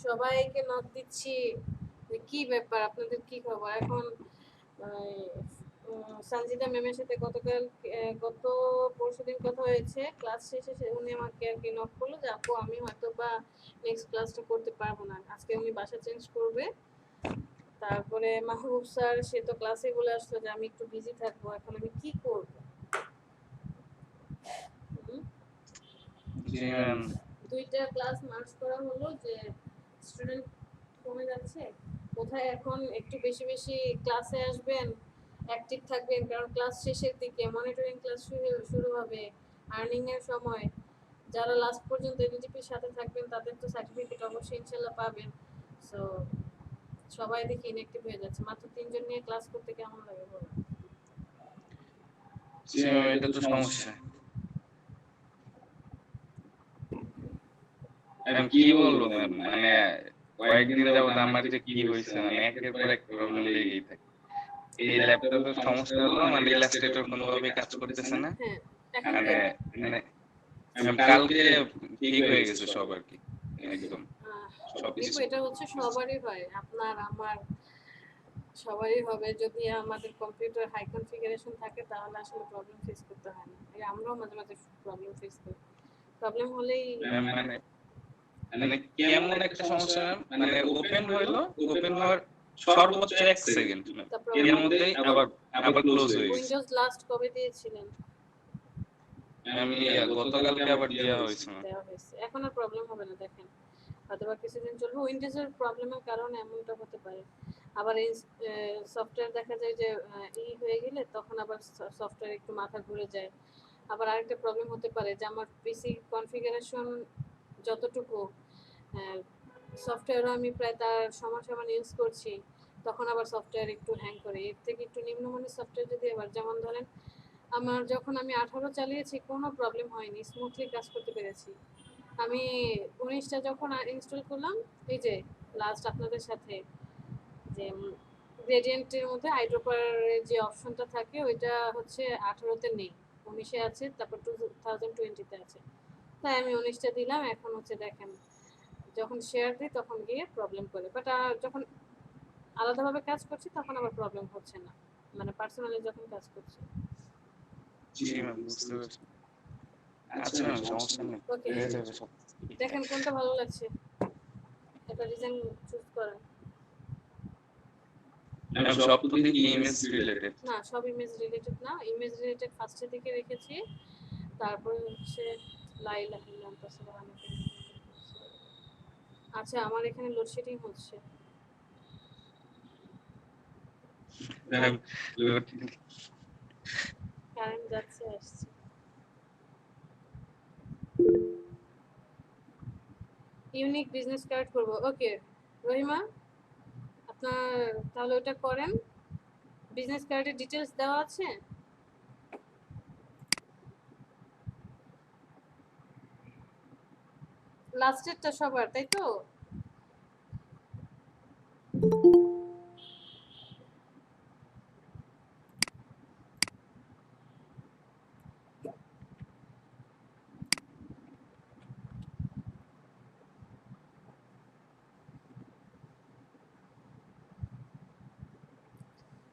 সবাইকে নক দিচ্ছি যে কি ব্যাপার, আপনাদের কি খবর এখন। সঞ্জিতা ম্যামের সাথে গত পরশুদিন কথা হয়েছে, ক্লাস শেষে উনি আমাকে আর কি নক করলো যে আপু আমি হয়তো বা নেক্সট ক্লাসটা করতে পারবো না, আজকে উনি বাসা চেঞ্জ করবে। তারপরে মাহবুব স্যার, সে তো ক্লাসে বলে আসলো যে আমি একটু বিজি থাকবো, এখন আমি কি করবো। হুম? জি ম্যাম। 2টা ক্লাস মার্চ করা হলো যে স্টুডেন্ট কমে যাচ্ছে, কোথায় এখন একটু বেশি বেশি ক্লাসে আসবেন, অ্যাক্টিভ থাকবেন, কারণ ক্লাস শেষের দিকে মনিটরিং ক্লাস শুরু হবে, আর্নিং এর সময়। যারা লাস্ট পর্যন্ত এলজিপির সাথে থাকবেন তাদের তো সার্টিফিকেট অবশ্যই ইনশাল্লাহ পাবেন। সো সবাই দেখি ইনঅ্যাক্টিভ হয়ে যাচ্ছে, মাত্র 3 জন নিয়ে ক্লাস করতে কেমন লাগে বলো? এটা তো সমস্যা। আমি কি বলবো ম্যাম, মানে কয়েকদিন যাবত আমার যে কি হয়েছে, মানে একের পর এক প্রবলেম লেগেই থাকে। এই ল্যাপটপের সমস্যা হলো, মানে ইলাস্ট্রেটর কোনোভাবে কাজ করতেছে না। হ্যাঁ, এখন মানে মানে কালকে ঠিক হয়ে গেছে সব আর কি, একদম সবকিছু। দেখো এটা হচ্ছে সবারই হয়, আপনার আমার সবারই হবে। যদি আমাদের কম্পিউটার হাই কনফিগারেশন থাকে তাহলে আসলে প্রবলেম ফেস করতে হয় না। এই আমরাও মাঝে মাঝে প্রবলেম ফেস করি। প্রবলেম হলেই মানে মানে কেমন একটা সমস্যা ম্যাম, মানে ওপেন হইলো, ওপেন হওয়ার সর্বোচ্চ 1 সেকেন্ড, তারপর এর মধ্যেই আবার আবার ক্লোজ হয়ে গেছে। উইন্ডোজ লাস্ট কবে দিয়েছিলেন? আমি গতকালকে আবার দেওয়া হয়েছে ম্যাম। দেওয়া হয়েছে, এখন আর প্রবলেম হবে না। দেখেন অথবা কিছুদিন চলবে, উইন্ডোজের প্রবলেমের কারণে এমনটা হতে পারে। আবার এই সফটওয়্যার দেখা যায় যে হয়ে গেলে তখন আবার সফটওয়্যার একটু মাথা ঘুরে যায়। আবার আরেকটা প্রবলেম হতে পারে যে আমার পিসি কনফিগারেশন যতটুকু, সফটওয়্যারও আমি প্রায় তার সমান সমান ইউজ করছি, তখন আবার সফটওয়্যার একটু হ্যাং করে। এর থেকে একটু নিম্নমানের সফটওয়্যার যদি আবার, যেমন ধরেন আমার যখন আমি 18 চালিয়েছি কোনো প্রবলেম হয়নি, স্মুথলি কাজ করতে পেরেছি। আমি 19টা যখন ইনস্টল করলাম, এই যে লাস্ট আপনাদের সাথে যে গ্রেডিয়েন্টের মধ্যে আইড্রপারের যে অপশনটা থাকে ওইটা হচ্ছে 18তে নেই, 19-এ আছে, তারপর 2020-তে আছে। তাই আমি 19টা দিলাম। এখন হচ্ছে দেখেন যখন শেয়ার দিই তখন গিয়ে প্রবলেম করে, বাট যখন আলাদাভাবে কাজ করছি তখন আবার প্রবলেম হচ্ছে না, মানে পার্সোনালি যখন কাজ করছি। জি ম্যাম, বুঝতে পারছি। আচ্ছা ম্যাম, সমস্যা নেই, ওকে, হয়ে যাবে সব। দেখেন কোনটা ভালো লাগছে, এটা ডিজাইন চুজ করেন। ম্যাম সব তো দেখি ইমেজ রিলেটেড। না, সব ইমেজ রিলেটেড না, ইমেজ রিলেটেড ফার্স্টের দিকে রেখেছি, তারপরে হচ্ছে লাইলা হিলাম তাছাড়া অনেকে। আচ্ছা, আমার এখানে লোডশেডিং হচ্ছে। ম্যাম কারেন্ট যাচ্ছে আসছে। ইউনিক বিজনেস কার্ড করব, ওকে রহিমা, আপনার তাহলে ওটা করেন। বিজনেস কার্ডের ডিটেলস দেওয়া আছে। লাস্টেরটা সবার, তাই তো?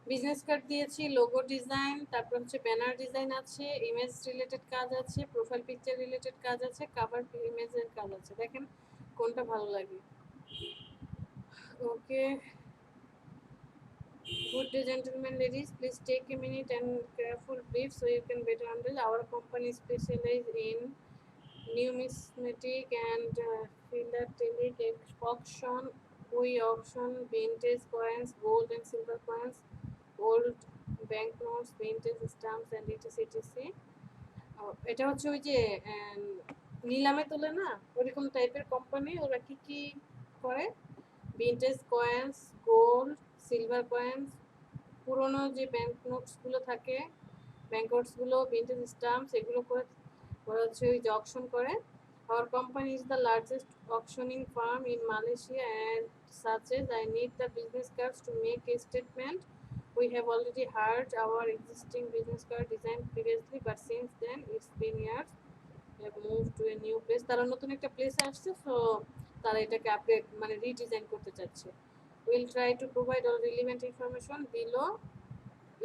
বিজনেস কার্ড দিয়েছি, লোগো ডিজাইন, তারপর হচ্ছে ব্যানার ডিজাইন আছে, ইমেজ রিলেটেড কাজ আছে, প্রোফাইল পিকচার রিলেটেড কাজ আছে, কভার ইমেজের কাজ আছে। দেখেন কোনটা ভালো লাগে। ওকে, good day gentlemen, ladies, please take a minute and careful brief so you can better handle. Our company specializes in numismatic and philatelic auction. We auction vintage coins, gold and silver coins, old banknotes, vintage stamps and etc. এটা হচ্ছে ওই যে নিলামে তোলে না, ওরকম টাইপের company. ওরা কি কি করে? Vintage coins, gold, silver coins, পুরনো যে ব্যাংক নোটসগুলো থাকে, ব্যাংক নোটসগুলো, ভিন্টেজ স্টাম্পস, এগুলো করে ওরা হচ্ছে ওই যে অকশন করে। Our company is the largest auctioning firm in Malaysia, and such as I need the business cards to make a statement. We have already heard our existing business card design previously, but since then it's been years. We have moved to a new place. তারা নতুন একটা প্লেসে আসছে, so তারা এটাকে update মানে redesign করতে চাচ্ছে। We'll try to provide all relevant information below.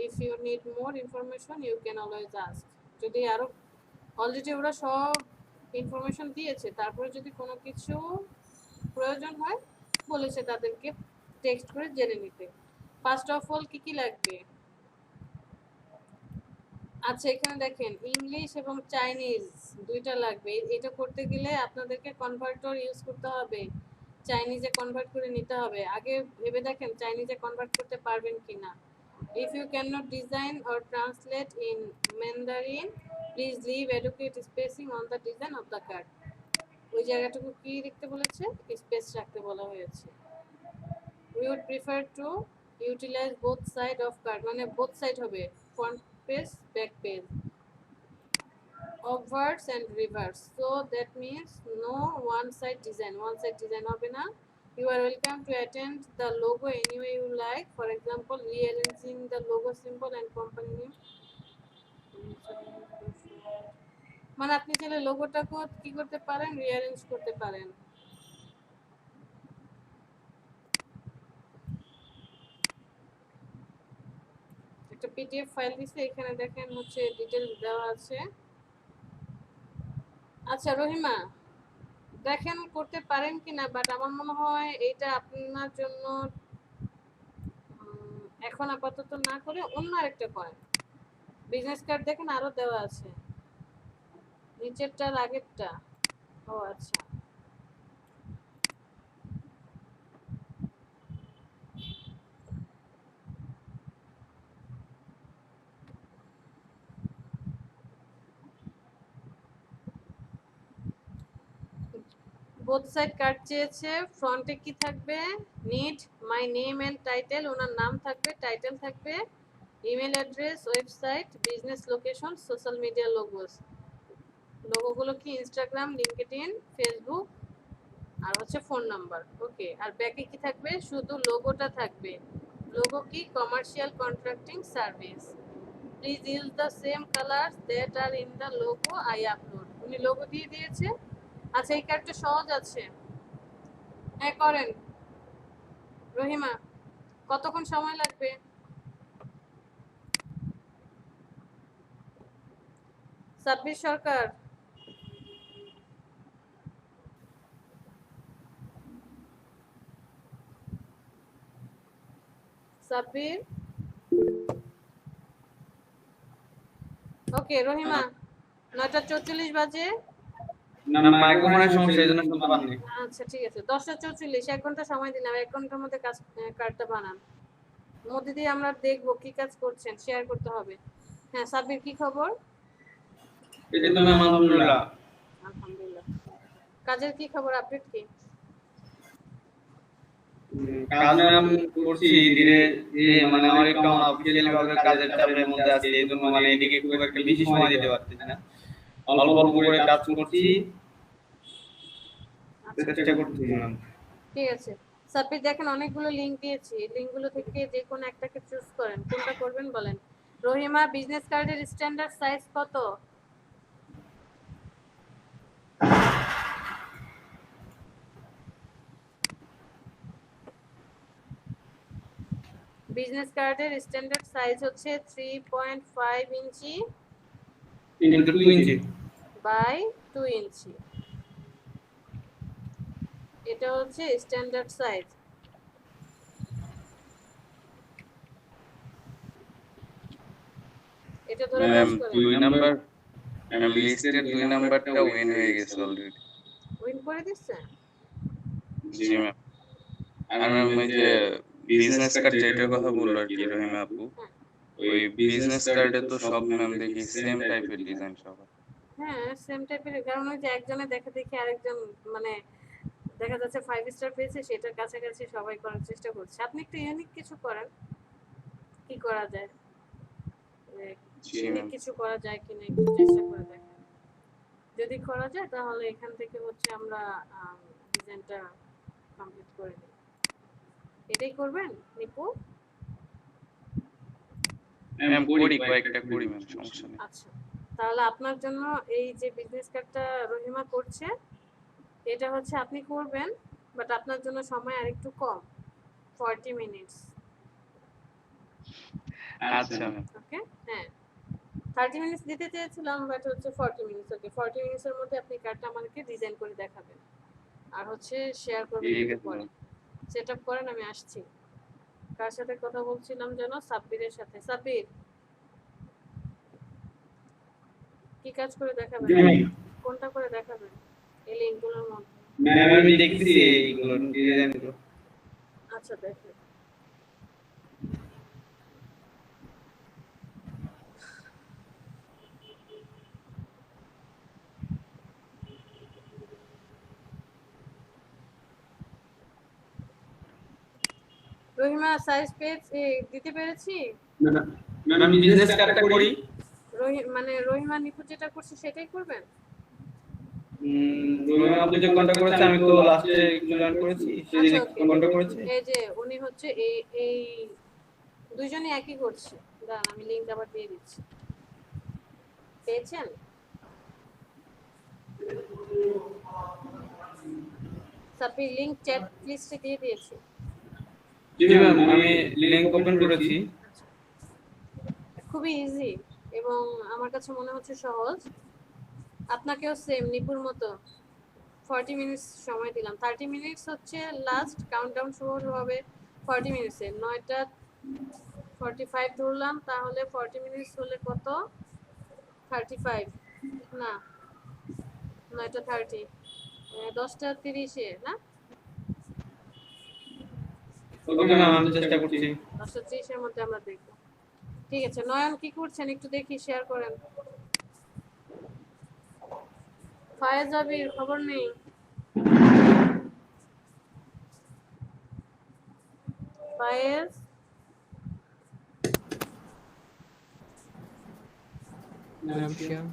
If you need more information, you can always ask. যদি আরো অলরেডি ওরা সব ইনফরমেশন দিয়েছে, তারপরে যদি কোনো কিছু প্রয়োজন হয় বলেছে তাদেরকে টেক্সট করে জেনে নিতে। ফার্স্ট অফ অল কি কি লাগবে? আচ্ছা, এখানে দেখেন ইংলিশ এবং চাইনিজ দুইটা লাগবে। এটা করতে গেলে আপনাদেরকে কনভার্টার ইউজ করতে হবে। চাইনিজে কনভার্ট করে নিতে হবে। আগে ভেবে দেখেন চাইনিজে কনভার্ট করতে পারবেন কিনা। If you cannot design or translate in Mandarin, please leave adequate spacing on the design of the card. ওই জায়গাটুকু কি লিখতে বলেছে? স্পেস রাখতে বলা হয়েছে। We would prefer to utilize both side of card, মানে both side হবে, front page, back page, obverse and reverse. So that means no one side design হবে না। You are welcome to attend the logo any way you like. For example, rearranging the logo symbol and company name. মানে আপনি চাইলে লোগোটাকে কি করতে পারেন, rearrange করতে পারেন। একটা পিডিএফ ফাইল দিছে, এখানে দেখেন হচ্ছে ডিটেইলস দেওয়া আছে। আচ্ছা রহিমা, দেখেন করতে পারেন কিনা, বাট আমার মনে হয় এটা আপনার জন্য এখন আপাতত না করে অন্য আরেকটা করেন। বিজনেস কার্ড দেখেন আরো দেওয়া আছে, নিচেরটার আগেরটা। ও আচ্ছা, বোথ সাইড কার্ড চেয়েছে। ফ্রন্টে কি থাকবে? Need my name and title, ওনার নাম থাকবে, টাইটেল থাকবে, email address, website, business location, social media logos. লোগোগুলো কি? ইনস্টাগ্রাম, লিঙ্কডইন, ফেসবুক, আর হচ্ছে ফোন নাম্বার। ওকে, আর ব্যাকে কি থাকবে? শুধু লোগোটা থাকবে। লোগো কি? Commercial contracting service. Please use the same colours that are in the logo I upload. উনি লোগো দিয়ে দিয়েছে। আচ্ছা, এই কার্ডটা সহজ আছে, হ্যাঁ করেন। রহিমা, কতক্ষণ সময় লাগবে? সাব্বির সরকার, সাব্বির। ওকে রহিমা, 9:44 বাজে। না না মাইক্রোফোনের সমস্যা এইজন্য শুনতে পাননি। আচ্ছা ঠিক আছে, 10:44, 1 ঘন্টা সময় দিলাম, 1 ঘন্টার মধ্যে কার্ডটা বানান। মধ্যে দিয়ে আমরা দেখবো কি কাজ করছেন, শেয়ার করতে হবে। হ্যাঁ সাব্বির, কি খবর? এই যে তুমি আলহামদুলিল্লাহ। আলহামদুলিল্লাহ। কাজের কি খবর, আপডেট কি? কাজ আমি করছি ধীরে ধীরে, মানে আমার একটু অফিসিয়ালি ভাবে কাজের চাপের মধ্যে আছি, এই জন্য মানে এদিকে খুব একটা বেশি সময় দিতে পারতেছি না। অল্প অল্প করে কাজ করছি, চেষ্টা করছি। ঠিক আছে সাব্বির, দেখেন অনেকগুলো লিংক দিয়েছি, এই লিংকগুলো থেকে যে কোনো একটাকে চুজ করেন। কোনটা করবেন বলেন। রহিমা, বিজনেস কার্ডের স্ট্যান্ডার্ড সাইজ কত? বিজনেস কার্ডের স্ট্যান্ডার্ড সাইজ হচ্ছে 3.5 ইঞ্চি ইনটু 2 ইঞ্চি বাই 2 ইঞ্চি। এটা হচ্ছে স্ট্যান্ডার্ড সাইজ। এটা ধরে ম্যাম পাস করেন। 2 নাম্বার, ম্যাম লিস্টের 2 নাম্বারটা উইন হয়ে গেছে অলরেডি। উইন করে দিচ্ছে। জি ম্যাম। আর ম্যাম ওই যে বিজনেস কার্ড যেটার কথা বললো আর কি রহিমা আপু, ওই বিজনেস কার্ডে তো সব ম্যাম দেখি সেম টাইপের ডিজাইন সবার। হ্যাঁ সেম টাইপের, কারণ ওই যে একজনে দেখে দেখে আরেকজন, মানে দেখা যাচ্ছে 5 স্টার পেয়েছে, সেটার কাছাকাছি সবাই করার চেষ্টা করছে। আপনি একটু ইউনিক কিছু করেন, কি করা যায়, জি ইউনিক ম্যাম। কিছু করা যায় কিনা একটু চেষ্টা করে দেখেন। যদি করা যায় তাহলে এখান থেকে হচ্ছে আমরা ডিজাইনটা কমপ্লিট করে নিই। এটাই করবেন নিপু? ম্যাম করি, কয়েকটা করি ম্যাম, সমস্যা নেই। আচ্ছা, তাহলে আপনার জন্য এই যে বিজনেস কার্ডটা রহিমা করছে, এটা হচ্ছে আপনি করবেন, বাট আপনার জন্য সময় আরেকটু কম, 40 মিনিটস। আচ্ছা ম্যাম। ওকে, হ্যাঁ 30 মিনিটস দিতে চেয়েছিলাম, বাট হচ্ছে 40 মিনিটস। ওকে, 40 মিনিটসের মধ্যে আপনি কার্ডটা আমাকে ডিজাইন করে দেখাবেন, আর হচ্ছে শেয়ার করবেন ঠিক একটু আছে পরে। ম্যাম। সেট আপ করেন, আমি আসছি। কার সাথে কথা বলছিলাম যেন? সাব্বিরের সাথে। সাব্বির, কি কাজ করে দেখাবেন? কোনটা করে দেখাবেন এই লিঙ্কগুলোর মধ্যে? ম্যাম আমি দেখতেছি এইগুলো ডিজাইনগুলো। আচ্ছা দেখেন। রহিমা সাইজ পেয়েছি, দিতে পেরেছি। ম্যাম বিজনেস কার্ডটা করি। মানে রহিমা নিপু যেটা করছে সেটাই করবেন। রহিমা আপনি যে কন্টাক্ট করেছে আমি তো লাস্টে জয়েন করেছি, সে আচ্ছা যিনি ওকে, কন্টাক্ট করেছে। এই যে উনি হচ্ছে এই এই দুইজনই একই করছে। দাঁড়ান আমি লিংক আবার দিয়ে দিচ্ছি। পেয়েছেন? সাপি লিংক চ্যাট লিস্টে দিয়ে দিয়েছি। জি ম্যাম আমি লিংক ওপেন করেছি। খুবই ইজি এবং আমার কাছে মনে হচ্ছে সহজ। আপনাকেও সেম নিপুর মতো 40 মিনিটস সময় দিলাম। 30 মিনিটস হচ্ছে লাস্ট কাউন্টডাউন শুরু হবে 40 মিনিটসে। 9টা 45 ধরলাম, তাহলে 40 মিনিটস হলে কত? 35 না, 9টা 30, 10টা 30-এ না, ওকে ম্যাম আমি চেষ্টা করছি। 10টা 30-এর মধ্যে আমরা দেখবো। ঠিক আছে, নয়ন কি করছেন একটু দেখি, শেয়ার করেন। ফায়েজ আবির খবর নেই। ফায়েজ ম্যাম শেয়ার।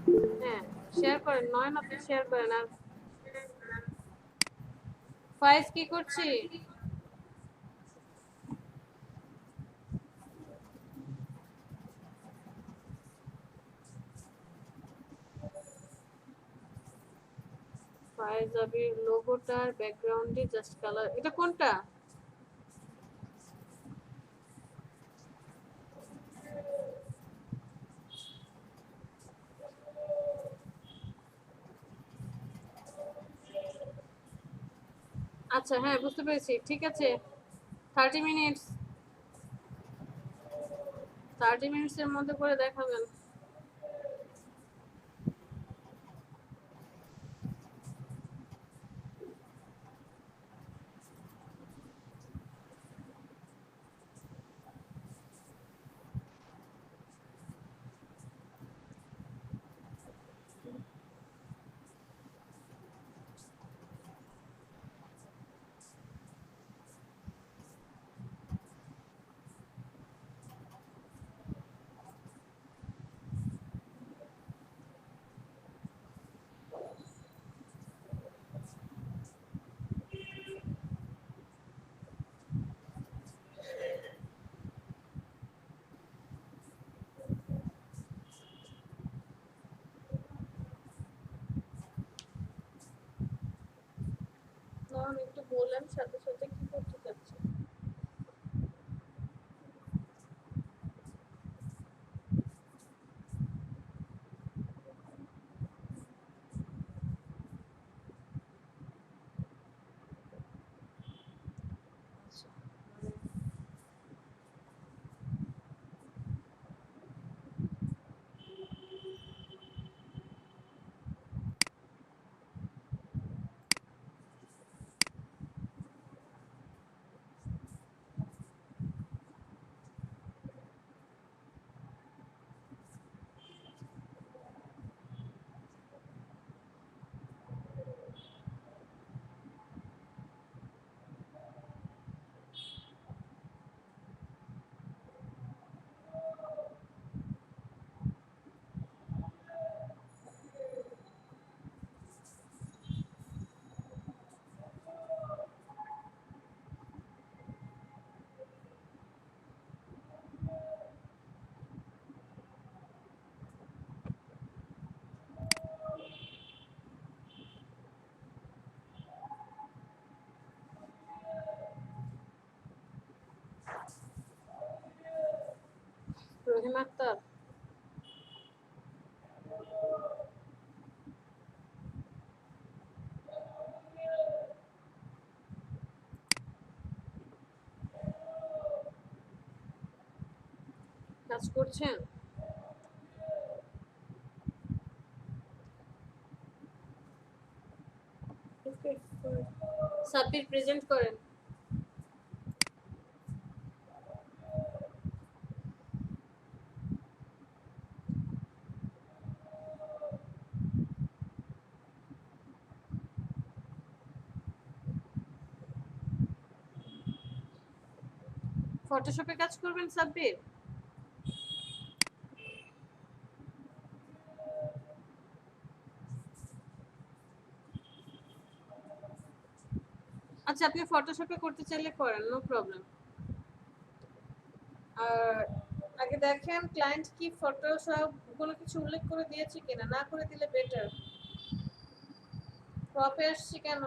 হ্যাঁ শেয়ার করেন, নয়ন আপনি শেয়ার করেন। আর ফায়েজ কি করছি? ফায়েজ আবির লোগোটার ব্যাকগ্রাউন্ডে জাস্ট কালার, এটা কোনটা? আচ্ছা হ্যাঁ বুঝতে পেরেছি, ঠিক আছে। 30 মিনিটস, 30 মিনিটসের মধ্যে করে দেখাবেন। নয়ন একটু বলেন সাথে সাথে কি করতে চাচ্ছেন। রহিম আক্তার কাজ করছেন? সাব্বির প্রেজেন্ট করেন। ফটোশপে কাজ করবেন সাব্বির? আচ্ছা, আপনি ফটোশপে করতে চাইলে করেন, নো প্রবলেম। আর আগে দেখেন ক্লায়েন্ট কি ফটোশপ কোনো কিছু উল্লেখ করে দিয়েছে কিনা, না করে দিলে বেটার। ক্রপে আসছে কেন?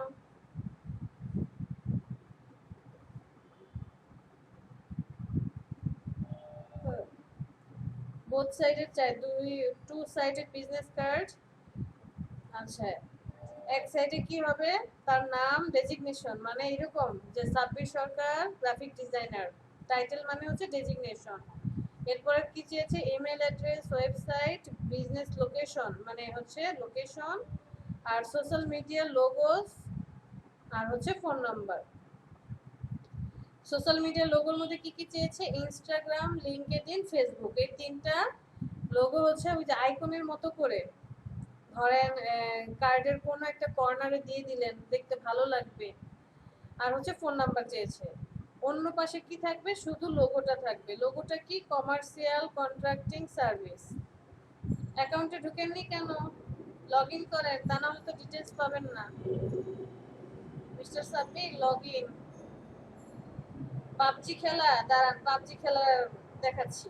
বোথ সাইডের চাই, টু সাইডেড বিজনেস কার্ড। আচ্ছা, এক সাইডে কি হবে, তার নাম, ডেজিগনেশন, মানে এরকম যে সাব্বির সরকার গ্রাফিক ডিজাইনার, টাইটেল মানে হচ্ছে ডেজিগনেশন। এরপরে কি চেয়েছে, email address, website, business location মানে হচ্ছে লোকেশন, আর সোশ্যাল মিডিয়া লোগোস, আর হচ্ছে ফোন নাম্বার। সোশ্যাল মিডিয়া লোগোর মধ্যে কি কি চেয়েছে, ইনস্টাগ্রাম, লিঙ্কডইন, ফেসবুক, এই তিনটা লোগো হচ্ছে ওই যে আইকনের মতো করে, ধরেন কার্ডের কোনো একটা কর্নারে দিয়ে দিলেন, দেখতে ভালো লাগবে। আর হচ্ছে ফোন নাম্বার চেয়েছে। অন্য পাশে কি থাকবে, শুধু লোগোটা থাকবে। লোগোটা কি, কমার্শিয়াল কন্ট্রাক্টিং সার্ভিস। অ্যাকাউন্টে ঢুকেননি কেন? লগ ইন করেন, তা না হলে তো ডিটেলস পাবেন না। Mister Sabbir, log in. PUBG খেলা, দাঁড়ান পাবজি খেলা দেখাচ্ছি।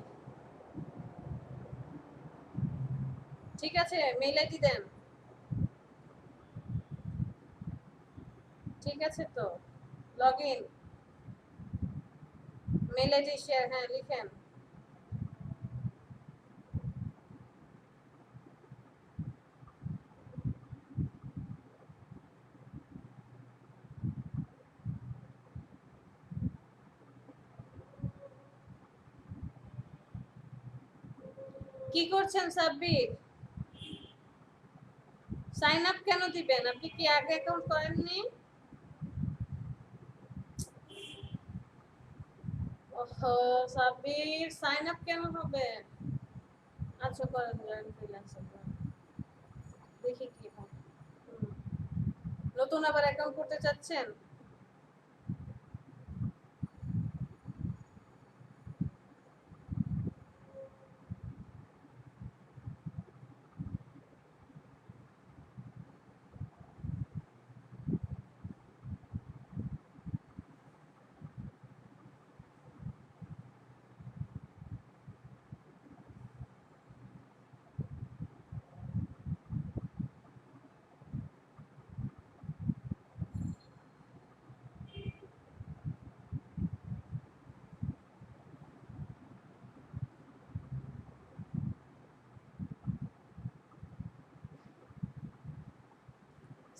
ঠিক আছে, মেইল আইডি দেন। ঠিক আছে তো, log in, mail ID share, হ্যাঁ লিখেন। কি করছেন সাব্বির? সাইন আপ কেন দিবেন? আপনি কি আগে অ্যাকাউন্ট করেননি? ওহো সাব্বির, সাইন আপ কেন হবে? আচ্ছা করেন, জয়েন ফ্রিল্যান্সার দেখি কি হয়। নতুন আবার অ্যাকাউন্ট করতে চাচ্ছেন?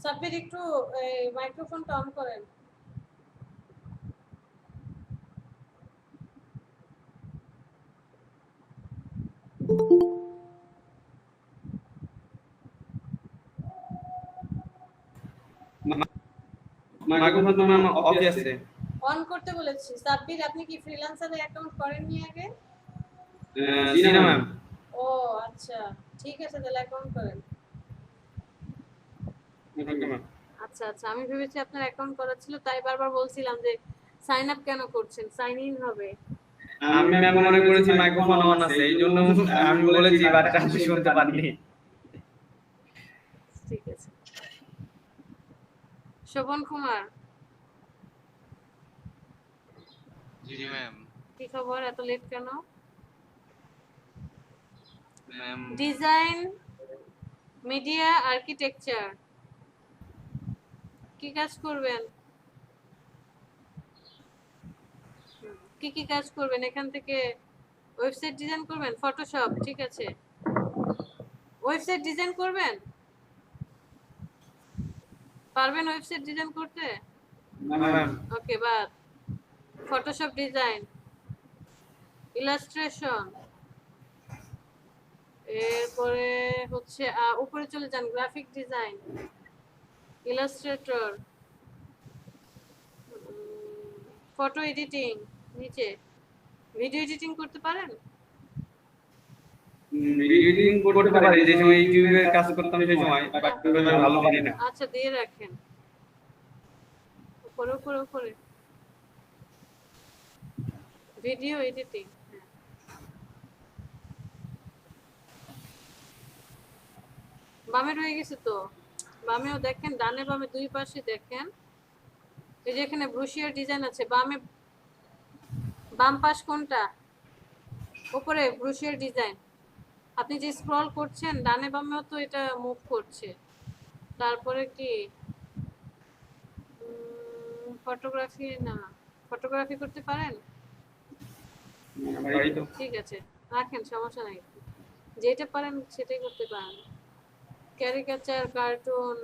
সাব্বির একটু মাইক্রোফোনটা অন করেন। মাইক্রোফোন তো ম্যাম অফই আছে। অন করতে বলেছি। সাব্বির, আপনি কি ফ্রিল্যান্সারে অ্যাকাউন্ট করেননি আগে? জি না ম্যাম। ও আচ্ছা, ঠিক আছে তাহলে অ্যাকাউন্ট করেন। Okay ma'am. আচ্ছা আচ্ছা, আমি ভেবেছি আপনার অ্যাকাউন্ট করা ছিল, তাই বারবার বলছিলাম যে সাইন আপ কেন করছেন, সাইন ইন হবে। আমি ম্যাম মনে করেছি মাইক্রোফোন অন আছে, এই জন্য আমি বলেছি, বাট আপনি শুনতে পাননি। ঠিক আছে। শোভন কুমার, জি ম্যাম। কি খবর, এত লেট কেন? ম্যাম ডিজাইন, মিডিয়া, আর্কিটেকচার, কি কাজ করবেন? কি কি কাজ করবেন এখান থেকে? ওয়েবসাইট ডিজাইন করবেন, ফটোশপ, ঠিক আছে। ওয়েবসাইট ডিজাইন করবেন? পারবেন ওয়েবসাইট ডিজাইন করতে? না ম্যাম। ওকে, বাদ। ফটোশপ ডিজাইন, ইলাস্ট্রেশন, এরপরে হচ্ছে উপরে চলে যান, graphic design, Illustrator, photo editing, নিচে ভিডিও এডিটিং করতে পারেন? ভিডিও এডিটিং করতে পারি, যে সময় ইউটিউবে কাজ করতাম সেই সময়, বাট ভালো পারি না। আচ্ছা দিয়ে রাখেন, উপরে উপরে উপরে ভিডিও এডিটিং। বামে রয়ে গেছে তো, বামেও দেখেন, ডানে বামে দুই পাশে দেখেন, এই যে এখানে ব্রুশিয়ার ডিজাইন আছে, বামে বাম পাশ কোনটা? উপরে ব্রুশিয়ার ডিজাইন। আপনি যে স্ক্রল করছেন ডানে বামেও তো এটা মুভ করছে। তারপরে কি ফটোগ্রাফি, না ফটোগ্রাফি করতে পারেন? পারি তো। ঠিক আছে রাখেন, সমস্যা নাই, যেটা পারেন সেটাই করতে পারেন। Caricature, cartoon,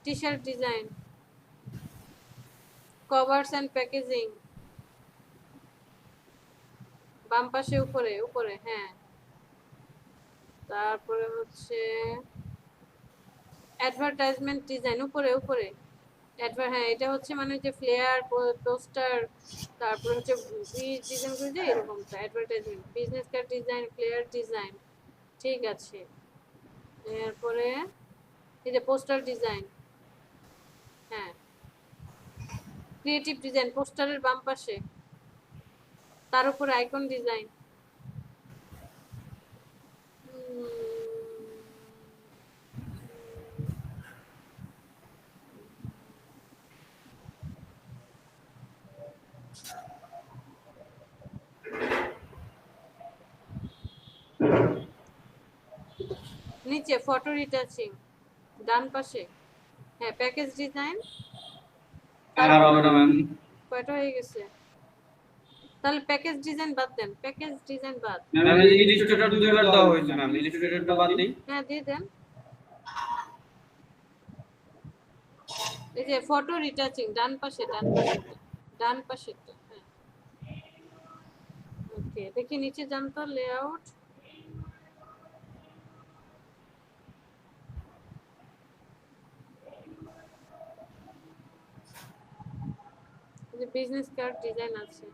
T shirt design, covers and packaging, বাম পাশে উপরে উপরে, হ্যাঁ। তারপরে হচ্ছে অ্যাডভার্টাইজমেন্ট ডিজাইন, উপরে উপরে হ্যাঁ, এটা হচ্ছে মানে যে ফ্লেয়ার, পোস্টার, তারপরে হচ্ছে ডিজাইন করে যে এরকমটা advertisement, business card design, flyer design, ঠিক আছে। এরপরে এই যে পোস্টার ডিজাইন, হ্যাঁ, ক্রিয়েটিভ ডিজাইন পোস্টারের বাম পাশে, তার উপরে আইকন ডিজাইন, নিচে ফটো রিটাচিং ডান পাশে, হ্যাঁ, প্যাকেজ ডিজাইন। আর হবে না ম্যাম। কয়টা হয়ে গেছে? তাহলে প্যাকেজ ডিজাইন বাদ দেন, প্যাকেজ ডিজাইন বাদ। ম্যাম ইলাস্ট্রেটর দুইবার দেওয়া হয়েছে ম্যাম, ইলাস্ট্রেটরটা বাদ দেই। হ্যাঁ দিয়ে দেন। এই যে ফটো রিটাচিং ডান পাশে, ডান পাশে, ডান পাশে, হ্যাঁ। ওকে, দেখি নিচে যান তো, লেআউট, যে বিজনেস কার্ড ডিজাইন আছে,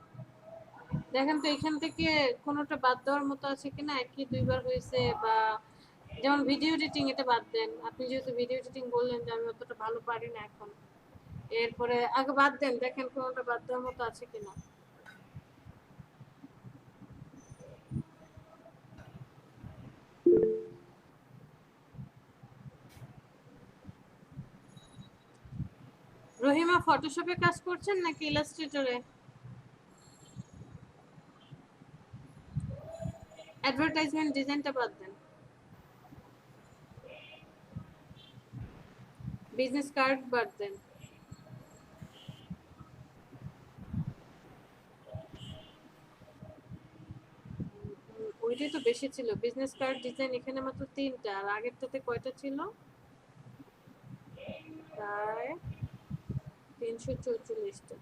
দেখেন তো এখান থেকে কোনোটা বাদ দেওয়ার মতো আছে কিনা, একই দুইবার হয়েছে, বা যেমন ভিডিও এডিটিং, এটা বাদ দেন। আপনি যেহেতু ভিডিও এডিটিং বললেন যে আমি অতটা ভালো পারি না এখন, এরপরে আগে বাদ দেন, দেখেন কোনোটা বাদ দেওয়ার মতো আছে কিনা। রহিমা ফটোশপে কাজ করছেন নাকি ইলাস্ট্রেটরে? অ্যাডভার্টাইজমেন্ট ডিজাইনটা বাদ দেন, বিজনেস কার্ড বাদ দেন, ওইটাই তো বেশি ছিল। বিজনেস কার্ড ডিজাইন এখানে মাত্র 3টা, আর আগেরটাতে কয়টা ছিল? প্রায় 344টা।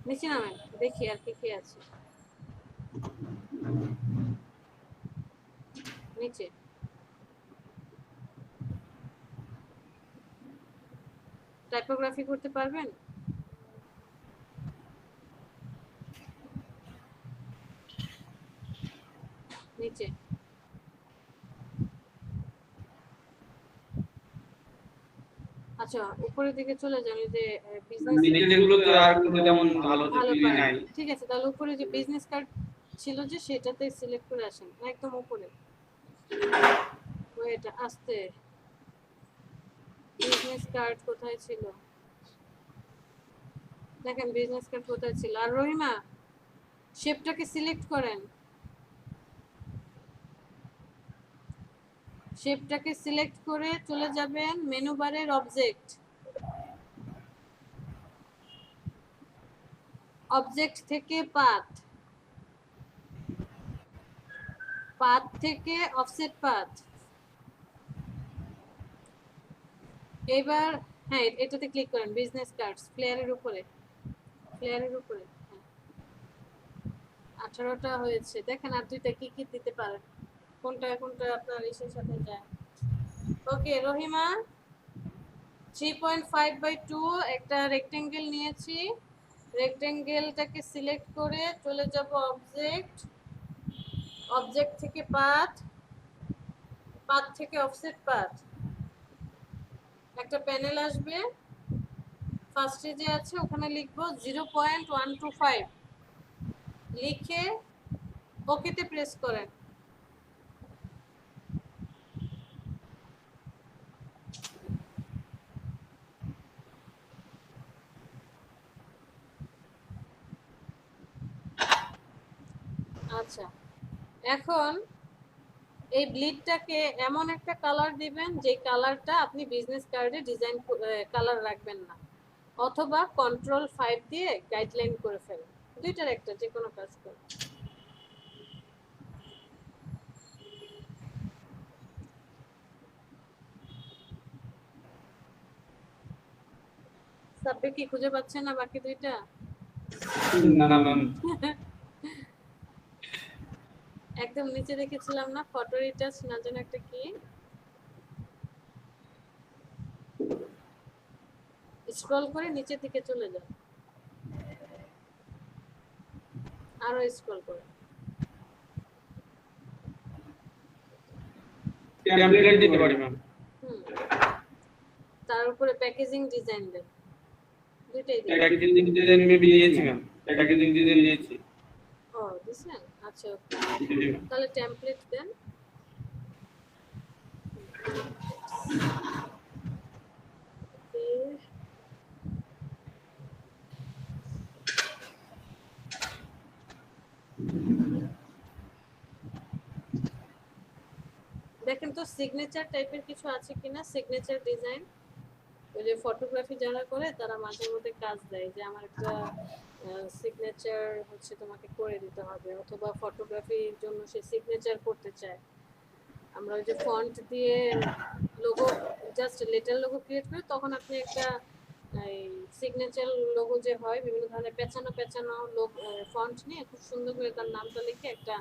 নিচে নামেন, দেখি আর কি কি আছে নিচে। টাইপোগ্রাফি করতে পারবেন? নিচে আচ্ছা, উপরের দিকে চলে যান, এই যে বিজনেস, নিচেগুলো তো আর কোনো তেমন ভালো ভালো কিছুই পারেন, নাই। ঠিক আছে। তাহলে উপরে যে বিজনেস কার্ড ছিল যে সেটাতে সিলেক্ট করে আসেন, একদম উপরে। ওইটা আস্তে, বিজনেস কার্ড কোথায় ছিল দেখেন, বিজনেস কার্ড কোথায় ছিল। আর রহিমা শেপটাকে সিলেক্ট করেন, শেপটাকে সিলেক্ট করে চলে যাবেন মেনু বারের অবজেক্ট, অবজেক্ট থেকে পাথ, পাথ থেকে অফসেট পাথ। এবার হ্যাঁ, এটাতে ক্লিক করেন, বিজনেস কার্ডস, ফ্লেয়ারের উপরে, ফ্লেয়ারের উপরে, হ্যাঁ। 18টা হয়েছে, দেখেন আর দুইটা কি কি দিতে পারেন, কোনটা কোনটা আপনার ইসের সাথে যায়। ওকে রহিমা 3.5/2 একটা রেক্টেঙ্গেল নিয়েছি, রেক্টেঙ্গেলটাকে সিলেক্ট করে চলে যাব অবজেক্ট, অবজেক্ট থেকে পাথ, পাথ থেকে অফসেট পাথ, একটা প্যানেল আসবে, ফার্স্টে যে আছে ওখানে লিখবো 0.125, লিখে ওকেতে প্রেস করেন। আচ্ছা, এখন এই ব্লিডটাকে এমন একটা কালার দিবেন যে কালারটা আপনি বিজনেস কার্ডে ডিজাইন কালার রাখবেন না, অথবা Ctrl+5 দিয়ে গাইডলাইন করে ফেলেন, দুইটার একটা যে কোনো কাজ করুন। সাব্বে কি খুঁজে পাচ্ছেন না বাকি দুইটা? না ম্যাম, একদম নিচে রেখেছিলাম না, ফটো রিটাচ না যেন একটা কি, স্ক্রল করে নিচের দিকে চলে যান, আরো স্ক্রল করে, টেমপ্লেট দিতে পারি ম্যাম। হুম, তার উপরে প্যাকেজিং ডিজাইন দেন, দুইটাই দিন। প্যাকেজিং ডিজাইন মেবি দিয়েছি ম্যাম, প্যাকেজিং ডিজাইন দিয়েছি। ও দিছেন, আচ্ছা ওকে, তাহলে টেমপ্লেট দেন। Okay. দেখেন তো সিগনেচার টাইপের কিছু আছে কিনা, সিগনেচার ডিজাইন, ওই যে ফটোগ্রাফি যারা করে তারা মাঝে মধ্যে কাজ দেয় যে আমার একটা সিগনেচার হচ্ছে তোমাকে করে দিতে হবে, অথবা ফটোগ্রাফির জন্য সে সিগনেচার করতে চায়, আমরা ওই যে ফন্ট দিয়ে logo, just letter logo create করি, তখন আপনি একটা এই সিগনেচার লোগো যে হয় বিভিন্ন ধরনের পেঁচানো পেঁচানো ফন্ট নিয়ে খুব সুন্দর করে তার নামটা লিখে একটা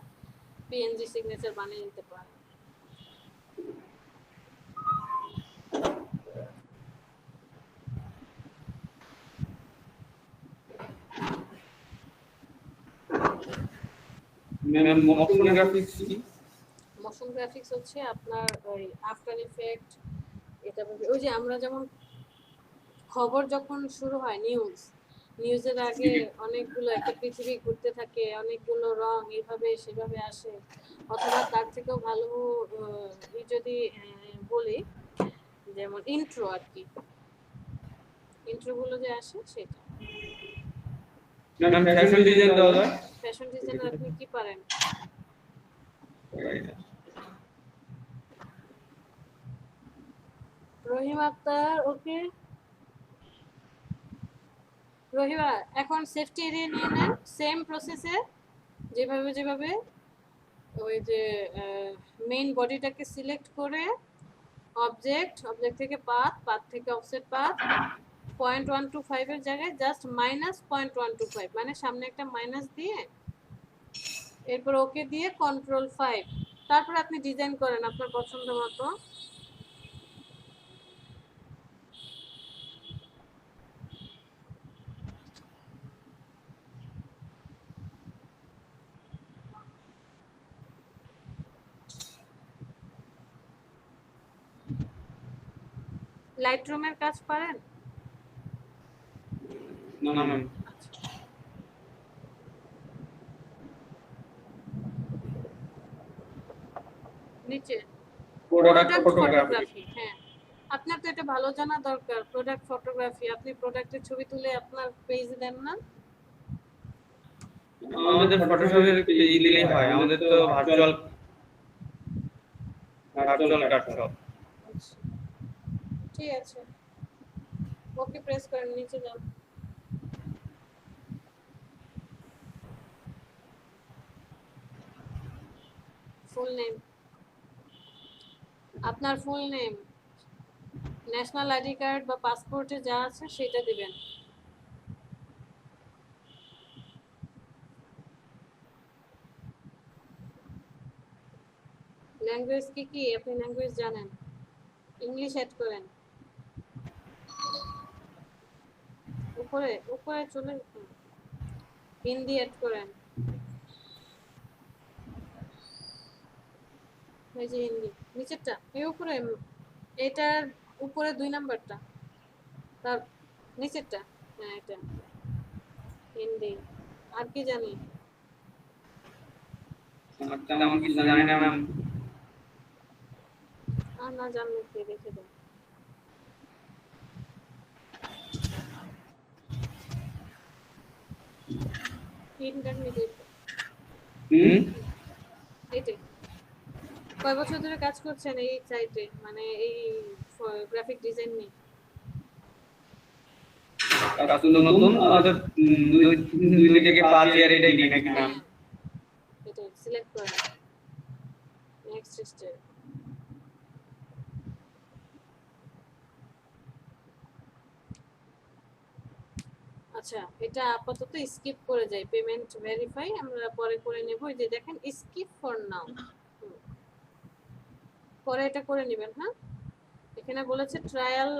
পিএনজি সিগনেচার বানিয়ে নিতে পারেন। ম্যাম মোশন গ্রাফিক্স কি? মোশন গ্রাফিক্স হচ্ছে আপনার ওই আফটার ইফেক্ট, এটা ওই যে আমরা যেমন খবর যখন শুরু হয় নিউজের আগে অনেকগুলো একটা পৃথিবী ঘুরতে থাকে, অনেকগুলো রং এইভাবে সেভাবে আসে, অথবা তার থেকেও ভালো যদি বলি যেমন ইন্ট্রো আর কি, ইন্ট্রোগুলো যে আসে সেটা। ম্যাম ফ্যাশন ডিজাইন দেওয়া যায়? ফ্যাশন ডিজাইনার আপনি কি পারেন? রহিম আক্তার, ওকে রহিমা, এখন সেফটি এরিয়া নিয়ে নেন, সেম প্রসেসে যেভাবে যেভাবে ওই যে মেইন বডিটাকে সিলেক্ট করে অবজেক্ট, অবজেক্ট থেকে পাথ, পাথ থেকে অফসেট পাথ, 0.125 এর জায়গায় জাস্ট -0.125, মানে সামনে একটা মাইনাস দিয়ে এরপর ওকে দিয়ে Ctrl+5, তারপর আপনি ডিজাইন করেন আপনার পছন্দ মতো। লাইট রুমের কাজ পারেন? না ম্যাম। নিচে প্রোডাক্ট প্রোডাক্ট ফটোগ্রাফি। ফটোগ্রাফি, হ্যাঁ আপনার তো এটা ভালো জানা দরকার, প্রোডাক্ট ফটোগ্রাফি, আপনি প্রোডাক্টের ছবি তুলে আপনার পেজে দেন না? আমাদের ফটোশপের পেজ দিলেই হয়, আমাদের তো ভার্চুয়াল কাট শপ। ঠিক আছে, ওকে প্রেস করেন, নিচে যান। ফুল নেম, আপনার full name, national ID card বা পাসপোর্টে যা আছে সেটা দিবেন। ল্যাঙ্গুয়েজ কি কি আপনি ল্যাঙ্গুয়েজ জানেন? ইংলিশ অ্যাড করেন, উপরে উপরে চলে হিন্দি অ্যাড করেন, এই যে হিন্দি নিচেরটা, এই উপরে, এটার উপরে 2 নাম্বারটা, তার নিচেরটা, হ্যাঁ এটা হিন্দি। আর কি জানি, আমার তেমন কিছু জানি না ম্যাম। আর না জানলে কি রেখে দেন। ইন্টারমিডিয়েট এইটাই। কয় বছর ধরে কাজ করছেন এই সাইটে, মানে এই গ্রাফিক ডিজাইন নিয়ে? কাজ তো নতুন, হয়তো 2 থেকে 5 ইয়ার এটাই দিই নাকি ম্যাম। এটা সিলেক্ট করেন, নেক্সট স্টেপ। আচ্ছা, এটা আপাতত স্কিপ করে যাই, পেমেন্ট ভেরিফাই আমরা পরে করে নেব। এই যে দেখেন স্কিপ ফর নাও, পরে এটা করে নেবেন। হ্যাঁ, এখানে বলেছে trial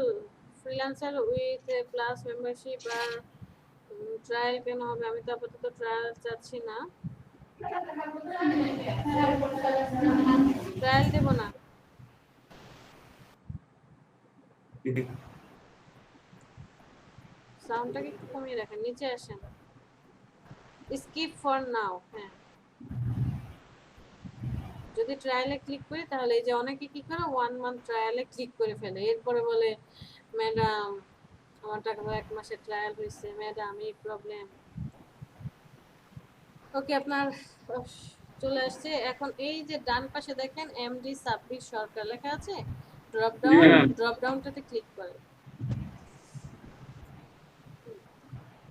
freelancer with plus membership, আর ট্রায়াল কেন হবে? আমি তো আপাতত ট্রায়াল চাচ্ছি না, ট্রায়াল দেব না। সাউন্ডটাকে একটু কমিয়ে রাখেন, নিচে আসেন, স্কিপ ফর নাও। হ্যাঁ, যদি ট্রায়ালে ক্লিক করি তাহলে এই যে অনেকে কি করে 1 মান্থ ট্রায়ালে ক্লিক করে ফেলে, এরপরে বলে ম্যাডাম আমার টাকা 1 মাসের ট্রায়াল হয়েছে, ম্যাডাম এই প্রবলেম। ওকে, আপনার চলে আসছে। এখন এই যে ডান পাশে দেখেন এমডি সাব্বির সরকার লেখা আছে, ড্রপ ডাউনটাতে ক্লিক করেন।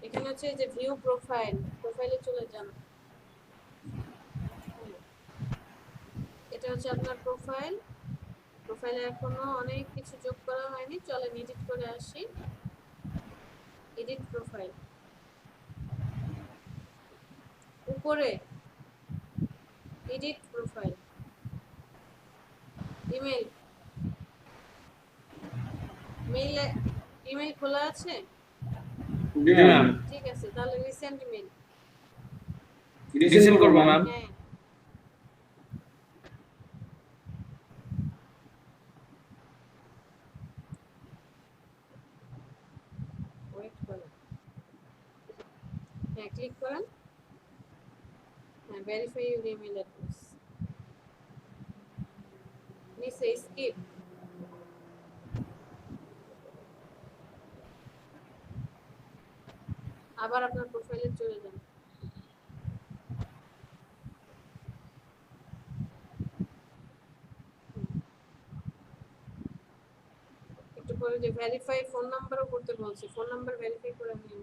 এখানে হচ্ছে এই যে ভিউ প্রোফাইল, প্রোফাইলে চলে যান। এটা হচ্ছে আপনার প্রোফাইল, প্রোফাইলে এখনো অনেক কিছু যোগ করা হয়নি, চলেন এডিট করে আসি। এডিট প্রোফাইল, উপরে এডিট প্রোফাইল, ইমেল, ইমেল খোলা আছে? জি ম্যাম। ঠিক আছে, তাহলে রিসেন্ট ইমেল। রিসেন্ড করব ম্যাম। হ্যাঁ, ওয়েট করেন, হ্যাঁ ক্লিক করেন, হ্যাঁ ভেরিফাই ইউর ইমেল অ্যাড্রেস, নিচে স্কিপ। আবার আপনার প্রোফাইলে চলে যান, একটু পরে যে ভেরিফাই ফোন নাম্বারও করতে বলছে, ফোন নাম্বার ভেরিফাই করে নিন।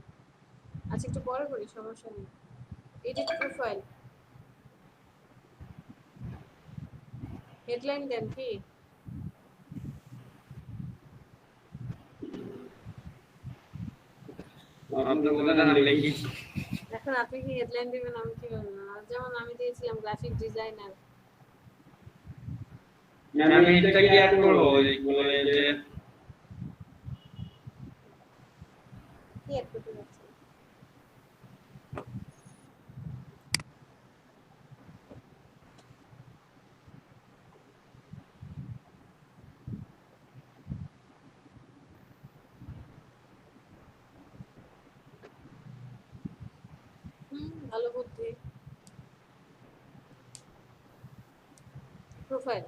আচ্ছা একটু পরে করি, সমস্যা নেই। এডিট প্রোফাইল, হেডলাইন দেন কি? আপনি বলেন আমি লিখি। এখন আপনি কি হেডলাইন দিবেন, আমি কি বলবো? যেমন আমি দিয়েছিলাম গ্রাফিক ডিজাইনার। আমি এটা কি অ্যাড করব, ওই বলে যে কি অ্যাড করতে যাচ্ছেন? ভালো বুদ্ধি। প্রোফাইল,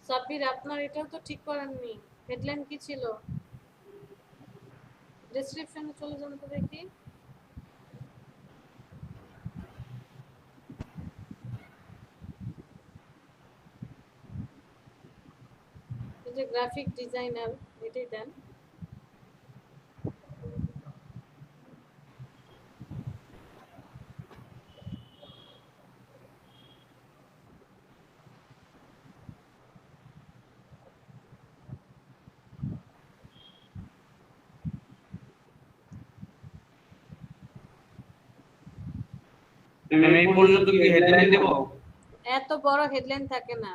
সাব্বির আপনার এটাও তো ঠিক করেননি। হেডলাইন কি ছিল? ডেসক্রিপশনে চলে যান তো দেখি। এই যে গ্রাফিক ডিজাইনার, এটাই দেন। ম্যাম এই পর্যন্ত কি হেডলাইন দেব? এত বড় হেডলাইন থাকে না।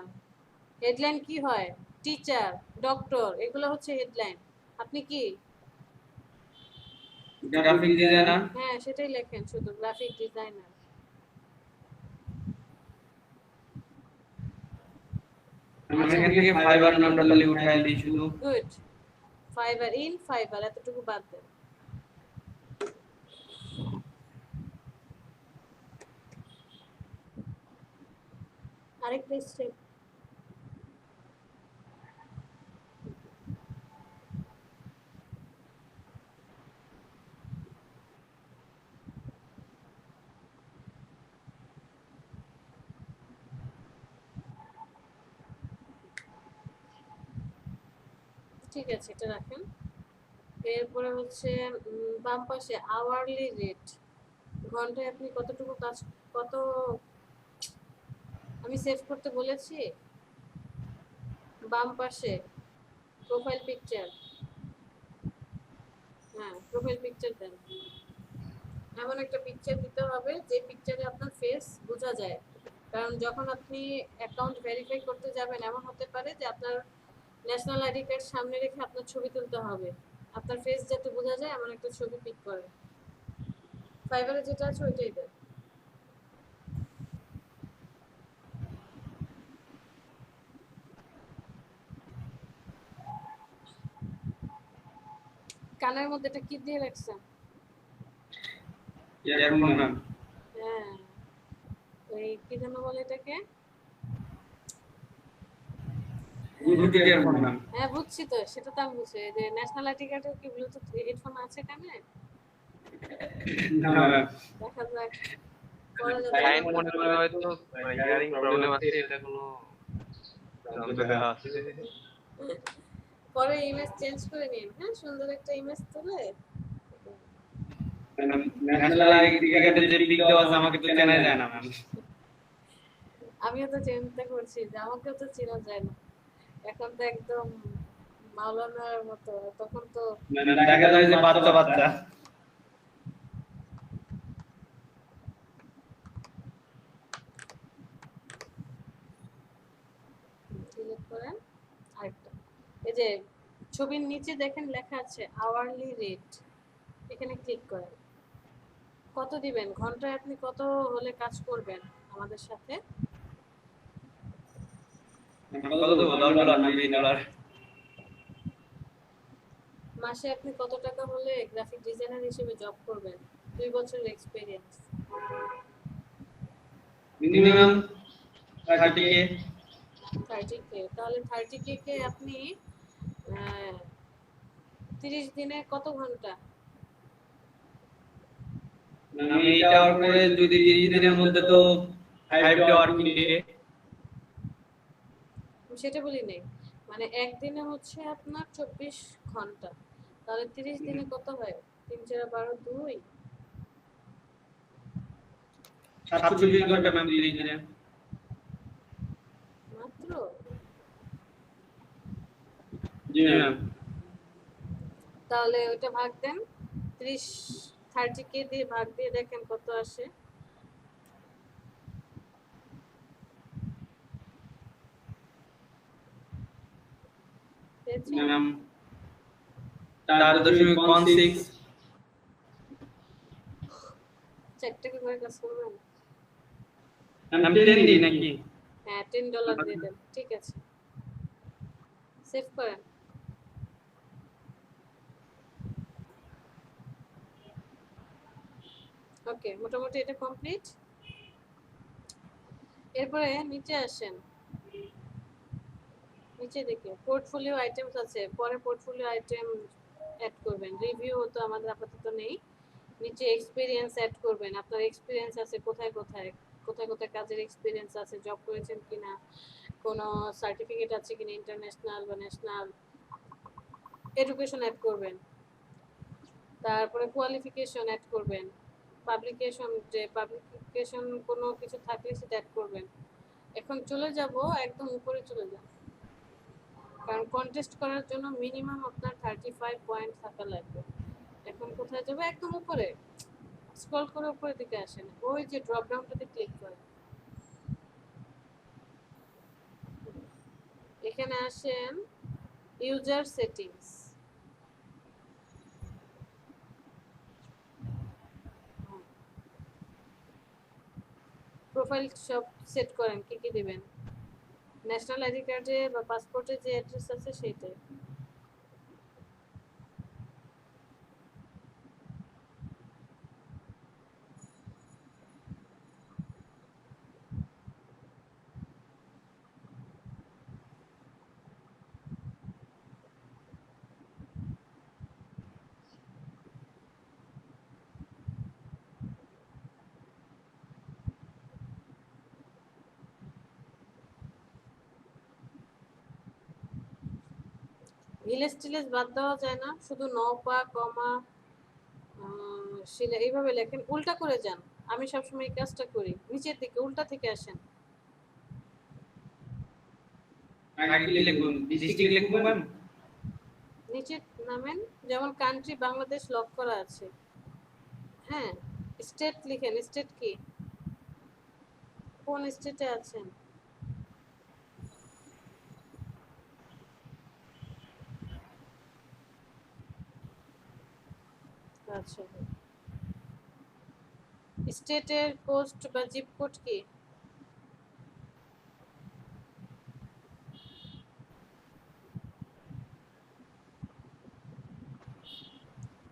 হেডলাইন কি হয়? টিচার, ডক্টর, এগুলো হচ্ছে হেডলাইন। আপনি কি? Graphic designer. হ্যাঁ সেটাই লেখেন, শুধু গ্রাফিক ডিজাইনার। আমি এখান থেকে ফাইবার নামটা তাহলে উঠাই দিই শুধু। গুড। ফাইবার ইন, ফাইবার এতটুকু বাদ দেন। আরেকটা স্টেপ। ঠিক আছে, এটা রাখেন। এরপরে হচ্ছে বাম পাশে আওয়ারলি রেট, ঘন্টায় আপনি কতটুকু কাজ, কত আমি সেভ করতে বলেছি। বাম পাশে প্রোফাইল পিকচার, হ্যাঁ প্রোফাইল পিকচার দেন। এমন একটা পিকচার দিতে হবে যে পিকচারে আপনার ফেস বোঝা যায়, কারণ যখন আপনি অ্যাকাউন্ট ভেরিফাই করতে যাবেন এমন হতে পারে যে আপনার ন্যাশনাল আইডি কার্ড সামনে রেখে আপনার ছবি তুলতে হবে। আপনার ফেস যাতে বোঝা যায় এমন একটা ছবি পিক করে। ফাইবারে যেটা আছে ওইটাই দেন। কানের মধ্যে এটা কি দিয়ে রাখছেন? Earphone ma'am. হ্যাঁ ওই কি যেন বলে এটাকে? Bluetooth earphone ma'am. হ্যাঁ বুঝছি তো, সেটা তো আমি বুঝছি যে ন্যাশনাল আইডি কার্ডে কি ব্লুটুথ হেডফোন আছে কানে? না ম্যাম। দেখা যাক, পরে ক্লায়েন্ট যদি মনে করে হয়তো হিয়ারিং প্রবলেম আছে, এটা কোনো যন্ত্র দেওয়া আছে। পরে ইমেজ চেঞ্জ করে নিন। হ্যাঁ সুন্দর একটা ইমেজ তুলে। ন্যাশনাল আইডি কার্ডে যে পিক দেওয়া আছে আমাকে তো চেনা যায় না ম্যাম। আমিও তো চিন্তা করছি যে আমাকেও তো চেনা যায় না, এখন তো একদম মাওলানার মতো, তখন তো দেখা যায় যে বাচ্চা বাচ্চা। সিলেক্ট করেন। আরেকটা, এই যে ছবির নিচে দেখেন লেখা আছে আওয়ারলি রেট, এখানে ক্লিক করেন। কত দিবেন ঘন্টায়, আপনি কত হলে কাজ করবেন আমাদের সাথে? কত দেবো? $10 না $20? মাসে আপনি কত টাকা হলে গ্রাফিক ডিজাইনার হিসেবে জব করবেন? 2 বছরের এক্সপেরিয়েন্স। Minimum 30K। 30K, তাহলে 30K কে আপনি 30 দিনে কত ঘন্টা? আমি এইটা আর করে যদি 30 দিনের মধ্যে তো 5 ডে ওয়ার্কিং ডে। আমি সেটা বলি নাই, মানে একদিনে হচ্ছে আপনার 24 ঘন্টা, তাহলে 30 দিনে কত হয়? 3 4 12 2 47 ঘন্টা ম্যাম 30 দিনে। মাত্র। জি ম্যাম। তাহলে ওইটা ভাগ দেন, 30 কে দিয়ে ভাগ দিয়ে দেখেন কত আসে। পেয়েছেন? ম্যাম 4.16। চেক টাকা করে কাজ করবেন? ম্যাম 10 দিই নাকি? হ্যাঁ $10 দিয়ে দেন, ঠিক আছে সেভ করেন। ওকে, মোটামুটি এটা কমপ্লিট। এরপরে নিচে আসেন, নিচে দেখে পোর্টফোলিও আইটেমস আছে, পরে পোর্টফোলিও আইটেম অ্যাড করবেন। রিভিউ তো আমাদের আপাতত নেই। নিচে এক্সপেরিয়েন্স অ্যাড করবেন, আপনার এক্সপেরিয়েন্স আছে কোথায় কোথায়, কোথায় কোথায় কাজের এক্সপেরিয়েন্স আছে, জব করেছেন কিনা, কোনো সার্টিফিকেট আছে কিনা ইন্টারন্যাশনাল বা ন্যাশনাল, এডুকেশন অ্যাড করবেন। তারপরে কোয়ালিফিকেশন অ্যাড করবেন, পাবলিকেশন, যে পাবলিকেশন কোনো কিছু থাকলে সেটা অ্যাড করবেন। এখন চলে যাব একদম উপরে চলে যান, কারণ কন্টেস্ট করার জন্য মিনিমাম আপনার 35 পয়েন্ট থাকা লাগবে। এখন কোথায় যাবে? একদম উপরে স্ক্রল করে উপরের দিকে আসেন, ওই যে ড্রপ ডাউনটাতে ক্লিক করেন, এখানে আসেন ইউজার সেটিংস, প্রোফাইল সব সেট করেন, কি কি দিবেন, ন্যাশনাল আইডি কার্ডে বা পাসপোর্টে যে অ্যাড্রেস আছে সেইটাই। ভিলেজ টিলেজ বাদ দেওয়া যায় না, শুধু নপা কমা শিলা এইভাবে লেখেন, উল্টা করে যান, আমি সবসময় এই কাজটা করি, নিচের দিকে উল্টা থেকে আসেন, আগে কি লিখুন, ডিস্ট্রিক্ট লিখবো ম্যাম? নিচে নামেন, যেমন কান্ট্রি বাংলাদেশ লক করা আছে, হ্যাঁ, স্টেট লিখেন, স্টেট কি, কোন স্টেটে আছেন, আচ্ছা, স্টেটের পোস্ট বা জিপ কোড কি,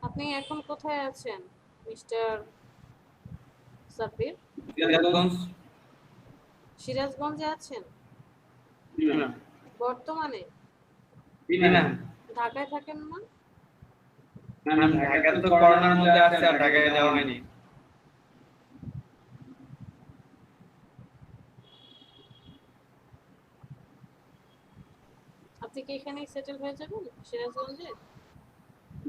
আপনি এখন কোথায় আছেন মিস্টার সাব্বির? সিরাজগঞ্জ। সিরাজগঞ্জে আছেন জি ম্যাম। বর্তমানে? জি ম্যাম। ঢাকায় থাকেন না? ম্যাম ঢাকা তো করোনার মধ্যে আছে, আর ঢাকায় যাওয়া হয়নি। আপনি কি এখানেই সেটেল হয়ে যাবেন সিরাজগঞ্জে?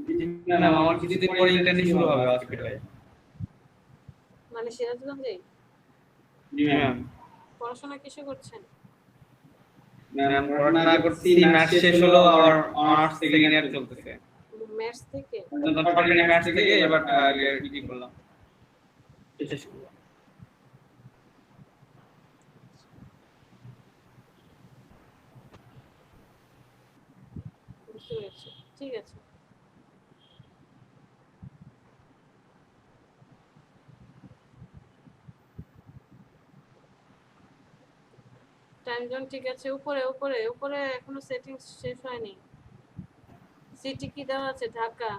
জি ম্যাম, আমার কিছুদিন পরে ইন্টার্নি শুরু হবে হসপিটালে। মানে সিরাজগঞ্জেই? জি ম্যাম। পড়াশোনা কিসে করছেন? ম্যাম পড়াশোনা করছি, ম্যাথ শেষ হলো, আবার অনার্স সেকেন্ড ইয়ার চলতেছে। ম্যাথস থেকে? সরকারি ম্যাথ থেকে এবার কি করলাম, শেষ করলাম। বুঝতে পেরেছি, ঠিক আছে। টাইম জোন ঠিক আছে, উপরে উপরে উপরে এখনো সেটিংস শেষ হয়নি। সিটি কি দেওয়া আছে? ঢাকা।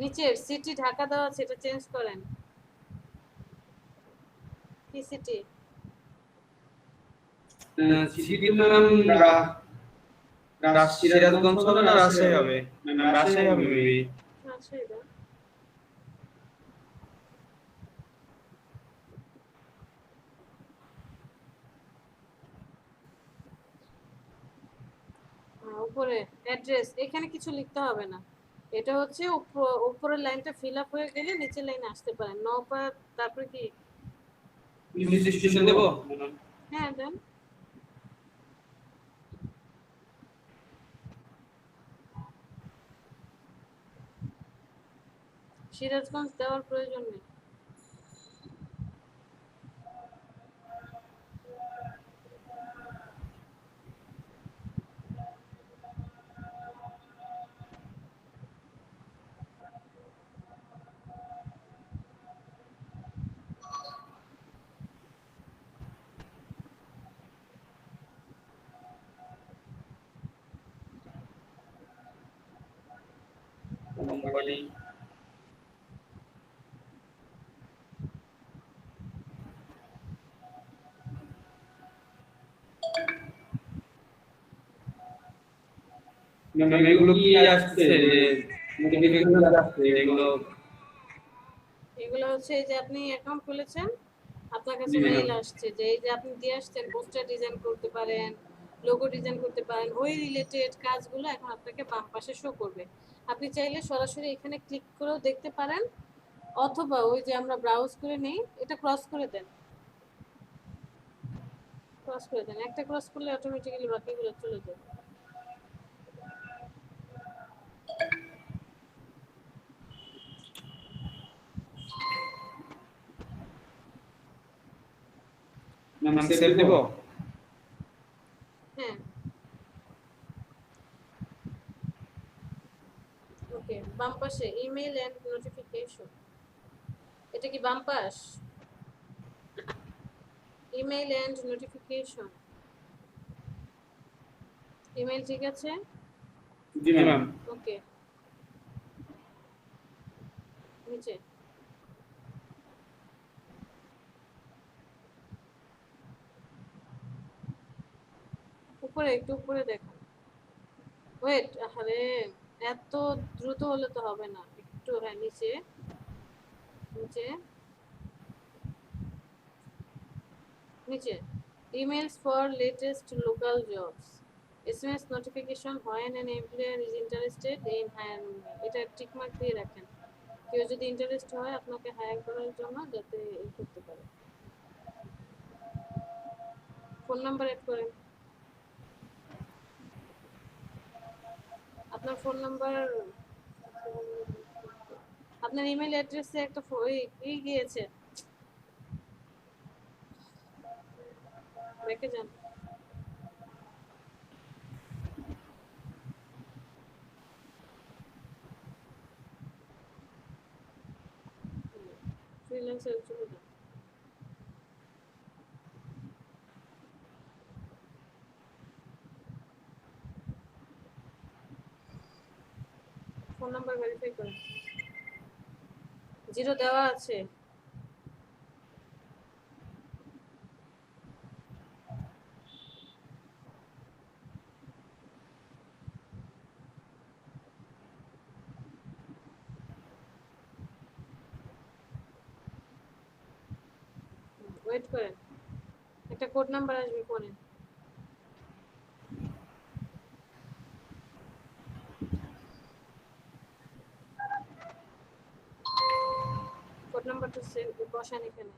নিচের সিটি ঢাকা দেওয়া আছে, এটা চেঞ্জ করেন। কি সিটি? সিটি তো ম্যাম সিরাজগঞ্জ হবে না রাজশাহী হবে? ম্যাম রাজশাহী হবে মেবি। আচ্ছা, এটা উপরে অ্যাড্রেস, এখানে কিছু লিখতে হবে না, এটা হচ্ছে উপরের লাইনটা ফিল আপ হয়ে গেলে নিচের লাইনে আসতে পারেন। নপা, তারপরে কি? পুলিশ স্টেশন দেবো? হ্যাঁ দেন। সিরাজগঞ্জ দেওয়ার প্রয়োজন নেই। কোম্পানি ম্যাম এগুলো কি আসছে, যে নোটিফিকেশন আসছে এগুলো? এগুলো হচ্ছে এই যে আপনি অ্যাকাউন্ট খুলেছেন, আপনার কাছে জি ম্যাম। মেইল আসছে যে এই যে আপনি দিয়ে আসছেন পোস্টার ডিজাইন করতে পারেন, লোগো ডিজাইন করতে পারেন, ওই রিলেটেড কাজগুলো এখন আপনাকে বাম পাশে শো করবে। আপনি চাইলে সরাসরি এখানে ক্লিক করেও দেখতে পারেন, অথবা ওই যে আমরা ব্রাউজ করে নেই, এটা ক্রস করে দেন, ক্রস করে দেন, একটা ক্রস করলে অটোমেটিক্যালি বাকিগুলো চলে যাবে। ম্যাম সেভ দিব? হ্যাঁ, ওকে। বাম পাশে ইমেল এন্ড নোটিফিকেশন, এটা কি বাম পাশ? ইমেল এন্ড নোটিফিকেশন, ইমেল ঠিক আছে? জি ম্যাম। ওকে, নিচে উপরে, একটু উপরে দেখো। ওয়েট, আরে এত দ্রুত হলে তো হবে না, একটু হ্যাঁ নিচে নিচে নিচে। Emails for latest local jobs, SMS notification when an employer is interested in hiring me, এটা টিক মার্ক দিয়ে রাখেন। কেউ যদি ইন্টারেস্ট হয় আপনাকে হায়ার করার জন্য, যাতে এই করতে পারে। ফোন নাম্বার এড করেন, আপনার ফোন নাম্বার, আপনার ইমেল অ্যাড্রেসে একটা গিয়েছে, রেখে যান। ফ্রিল্যান্সার চলে যান। ফোন নাম্বার ভেরিফাই করেন, 0 দেওয়া আছে। ওয়েট করেন, একটা কোড নাম্বার আসবে ফোনে। কোড নাম্বারটা বসান এখানে।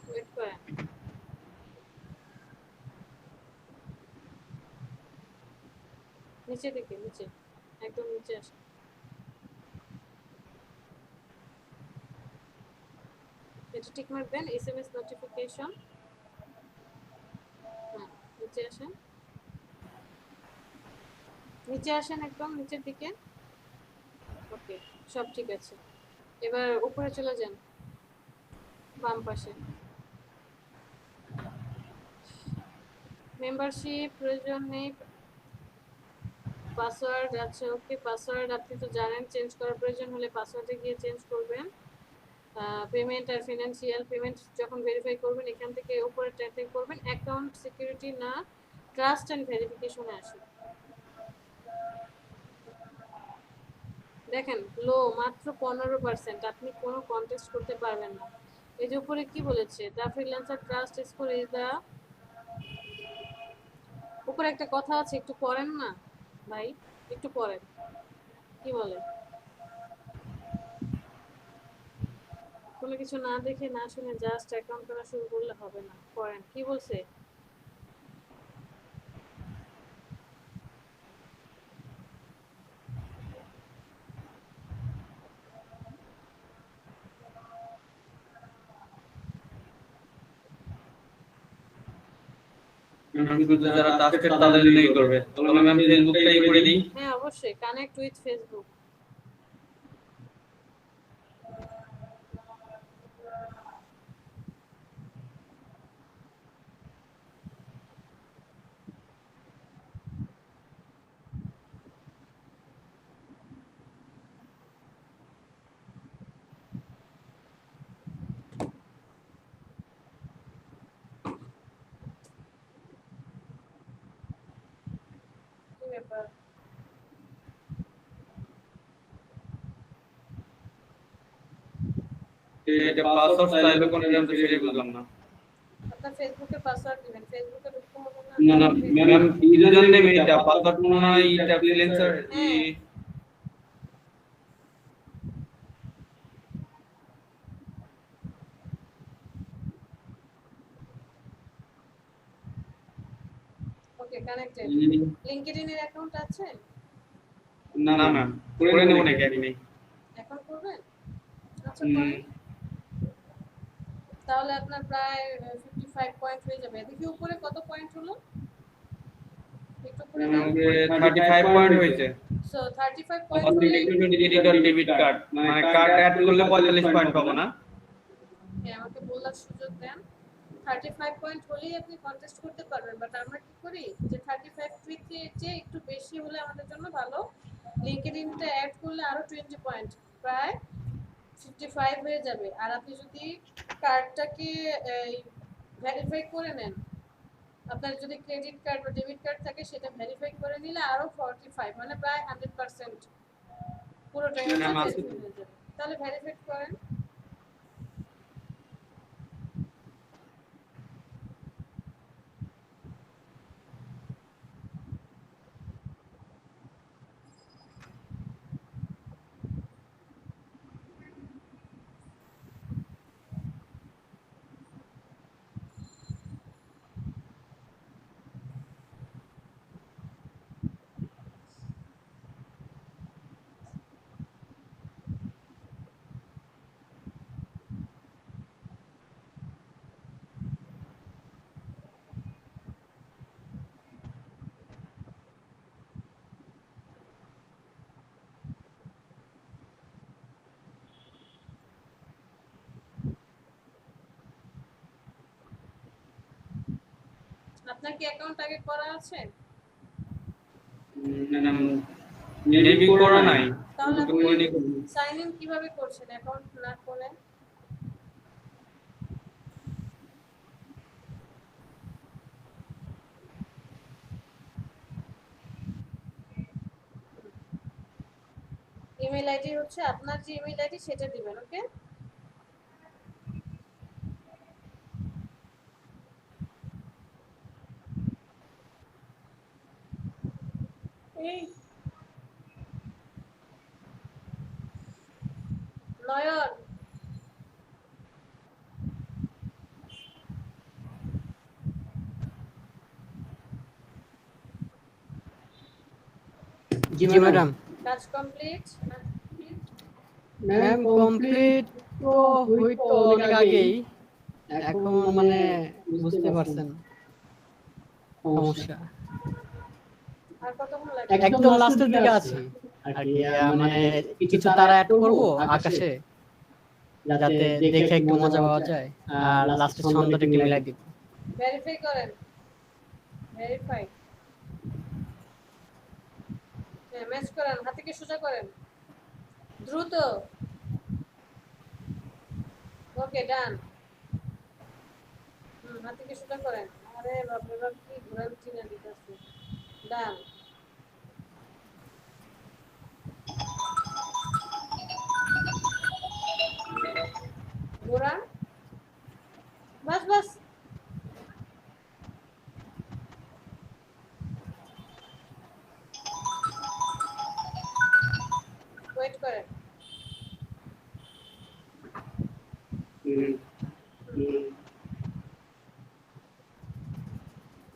ওয়েট করেন, নিচে দিকে, নিচে একদম নিচে আসেন। এটা টিক মার্ক দেন, এসএমএস নোটিফিকেশন। হ্যাঁ, নিচে আসেন, নিচে আসেন একদম নিচের দিকে। ওকে, সব ঠিক আছে। এবার উপরে চলে যান, বাম পাশে মেম্বারশিপ প্রয়োজন নেই, পাসওয়ার্ড আছে। ওকে, পাসওয়ার্ড আপনি তো জানেন, চেঞ্জ করার প্রয়োজন হলে পাসওয়ার্ডে গিয়ে চেঞ্জ করবেন। পেমেন্ট আর ফিনান্সিয়াল পেমেন্ট যখন ভেরিফাই করবেন এখান থেকে উপরে ট্যাপে করবেন, অ্যাকাউন্ট সিকিউরিটি না ট্রাস্ট অ্যান্ড ভেরিফিকেশনে আসুন। দেখেন লো মাত্র 15%, আপনি কোনো কন্টেস্ট করতে পারবেন না। এই যে উপরে কি বলেছে, the freelancer trust score is the, উপরে একটা কথা আছে, একটু পড়েন না ভাই, একটু পড়েন কি বলে। কোনো কিছু না দেখে না শুনে জাস্ট অ্যাকাউন্ট করা শুরু করলে হবে না, পড়েন কি বলছে। ম্যাম শুধু যারা টাস্কের তাদের জন্যই করবে, তাহলে ম্যাম ফেসবুকটাই করে দিই। হ্যাঁ অবশ্যই, কানেক্ট উইথ ফেসবুক। কি ব্যাপার, এটা পাসওয়ার্ড চাইবে কোনটা, আমি তো সেটাই বুঝলাম না। আপনার ফেসবুকে পাসওয়ার্ড দিবেন, ফেসবুকে ঢুকতে হবে না। না না ম্যাম, ইউজার নেম এটা, পাসওয়ার্ড মনে হয় এটা ফ্রিল্যান্সার হ্যাঁ। ওকে কানেক্টেড। লিংকডইন এর অ্যাকাউন্ট আছে? না ম্যাম, করে নেব নাকি আপনি? এখন করবেন? আচ্ছা করেন। তাহলে আপনার প্রায় 55 পয়েন্ট হয়ে যাবে। দেখি উপরে কত পয়েন্ট হলো, একটু উপরে ম্যাম দেন। উপরে 35 পয়েন্ট হয়েছে। সো 35 পয়েন্ট হলে অথেন্টিকেটেড ডিজিটাল ডেবিট কার্ড, মানে কার্ড অ্যাড করলে 45 পয়েন্ট পাবো না? হ্যাঁ আমাকে বলার সুযোগ দেন। 35 পয়েন্ট হলেই আপনি কন্টেস্ট করতে পারবেন, বাট আমরা কি করি যে 35 থেকে যে একটু বেশি হলে আমাদের জন্য ভালো। লিংকডইনটা অ্যাড করলে আরো 20 পয়েন্ট, প্রায় 55 হয়ে যাবে। আর আপনি যদি কার্ডটাকে ভেরিফাই করে নেন, আপনার যদি ক্রেডিট কার্ড বা ডেবিট কার্ড থাকে সেটা ভেরিফাই করে নিলে আরো 45, মানে প্রায় 100% পুরোটাই ম্যাম আছে ভেরিফাই হয়ে যাবে। তাহলে ভেরিফাই করেন। আপনার কি অ্যাকাউন্ট আগে করা আছে? ম্যাম মেবি করা নাই। তাহলে তো আপনি করে নিব। সাইন ইন কিভাবে করছেন অ্যাকাউন্ট না করে? ইমেল আইডি হচ্ছে আপনার যে ইমেল আইডি সেটা দিবেন। ওকে, এই নয়ন জি ম্যাডাম। কাজ কমপ্লিট? ম্যাম কমপ্লিট তো হইতো অনেক আগেই, এখন মানে বুঝতে পারছেন সমস্যা। আর কতক্ষণ লাগবে? একদম লাস্টের দিকে আছি আর কি, মানে কিছু তারা অ্যাড করব আকাশে যাতে দেখে একটু মজা পাওয়া যায়, আর লাস্টের ছন্দটা একটু মিলাই দিব। ভেরিফাই করেন, ভেরিফাই। হ্যাঁ ম্যাচ করেন, হাতকে সোজা করেন দ্রুত। ওকে ডান। হাতকে সোজা করেন। আরে বাপরে বাপ কি ঘোরান চিনা দিতেছে। ডান। ঘোরান, বাস বাস। ওয়েট করেন।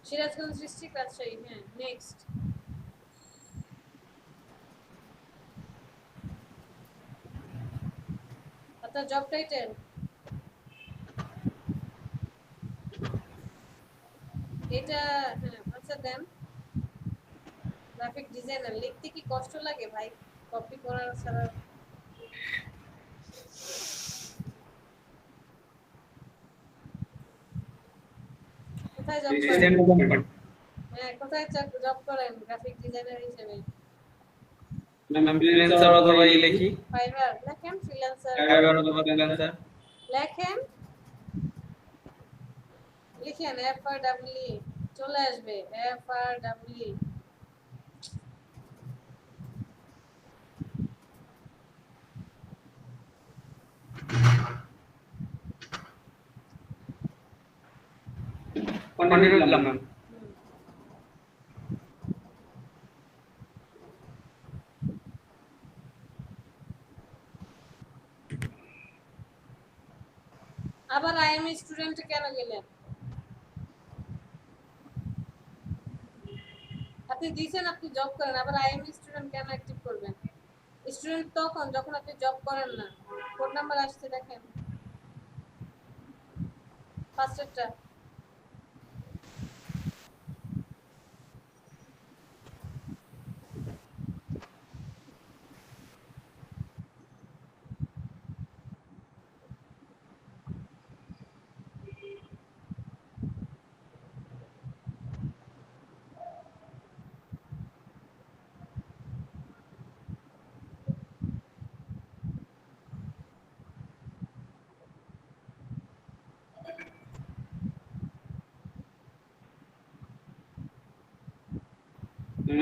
সিরাজগঞ্জ ডিস্ট্রিক্ট রাজশাহী। হ্যাঁ নেক্সট। আপনার জব টাইটেল? এটা হ্যাঁ আচ্ছা দেন। গ্রাফিক ডিজাইনার লিখতে কি কষ্ট লাগে ভাই? কপি করার ছাড়া। কোথায় জব করেন? হ্যাঁ কোথায় জব করেন গ্রাফিক ডিজাইনার হিসেবে? ম্যাম ফ্রিল্যান্সার অথবা লিখি। ফাইবার লেখেন, ফ্রিল্যান্সার ফাইবার অথবা ফ্রিল্যান্সার লেখেন, লিখেন FRWE চলে আসবে। FRWE কন্টিনিউ করলাম ম্যাম। আবার আইএম স্টুডেন্টে কেন গেলেন? আপনি দিয়েছেন, আপনি জব করেন, আবার আইএম স্টুডেন্ট কেন অ্যাক্টিভ করবেন? স্টুডেন্ট তখন যখন আপনি জব করেন না। কোড নাম্বার আসছে দেখেন, ফার্স্টেরটা।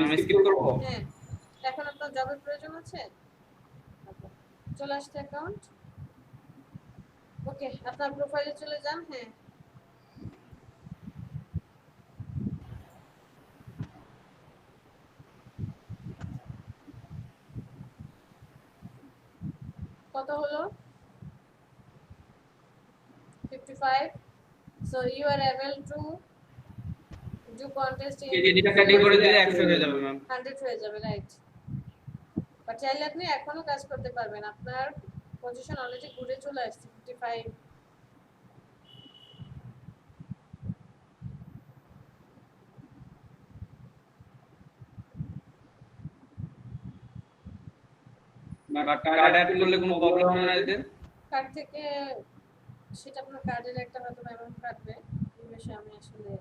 আমি স্কিপ করব। হ্যাঁ, এখন আপনার জবের প্রয়োজন আছে। চলে আসছে অ্যাকাউন্ট। ওকে, আপনার প্রোফাইলে চলে যান। হ্যাঁ, কত হলো? 55. So you are able to do contest in এটা ক্যাটাগরি দিলে 100 হয়ে যাবে ম্যাম। 100 হয়ে যাবে, রাইট। বাট চাইলে আপনি এখনো কাজ করতে পারবেন, আপনার পজিশন অলরেডি ঘুরে চলে আসছে 55। কার্ড অ্যাড করলে কোনো প্রবলেম হবে না এতে? কার্ড থেকে সেটা আপনার কার্ডের একটা হয়তো অ্যামাউন্ট কাটবে, এই বিষয়ে আমি আসলে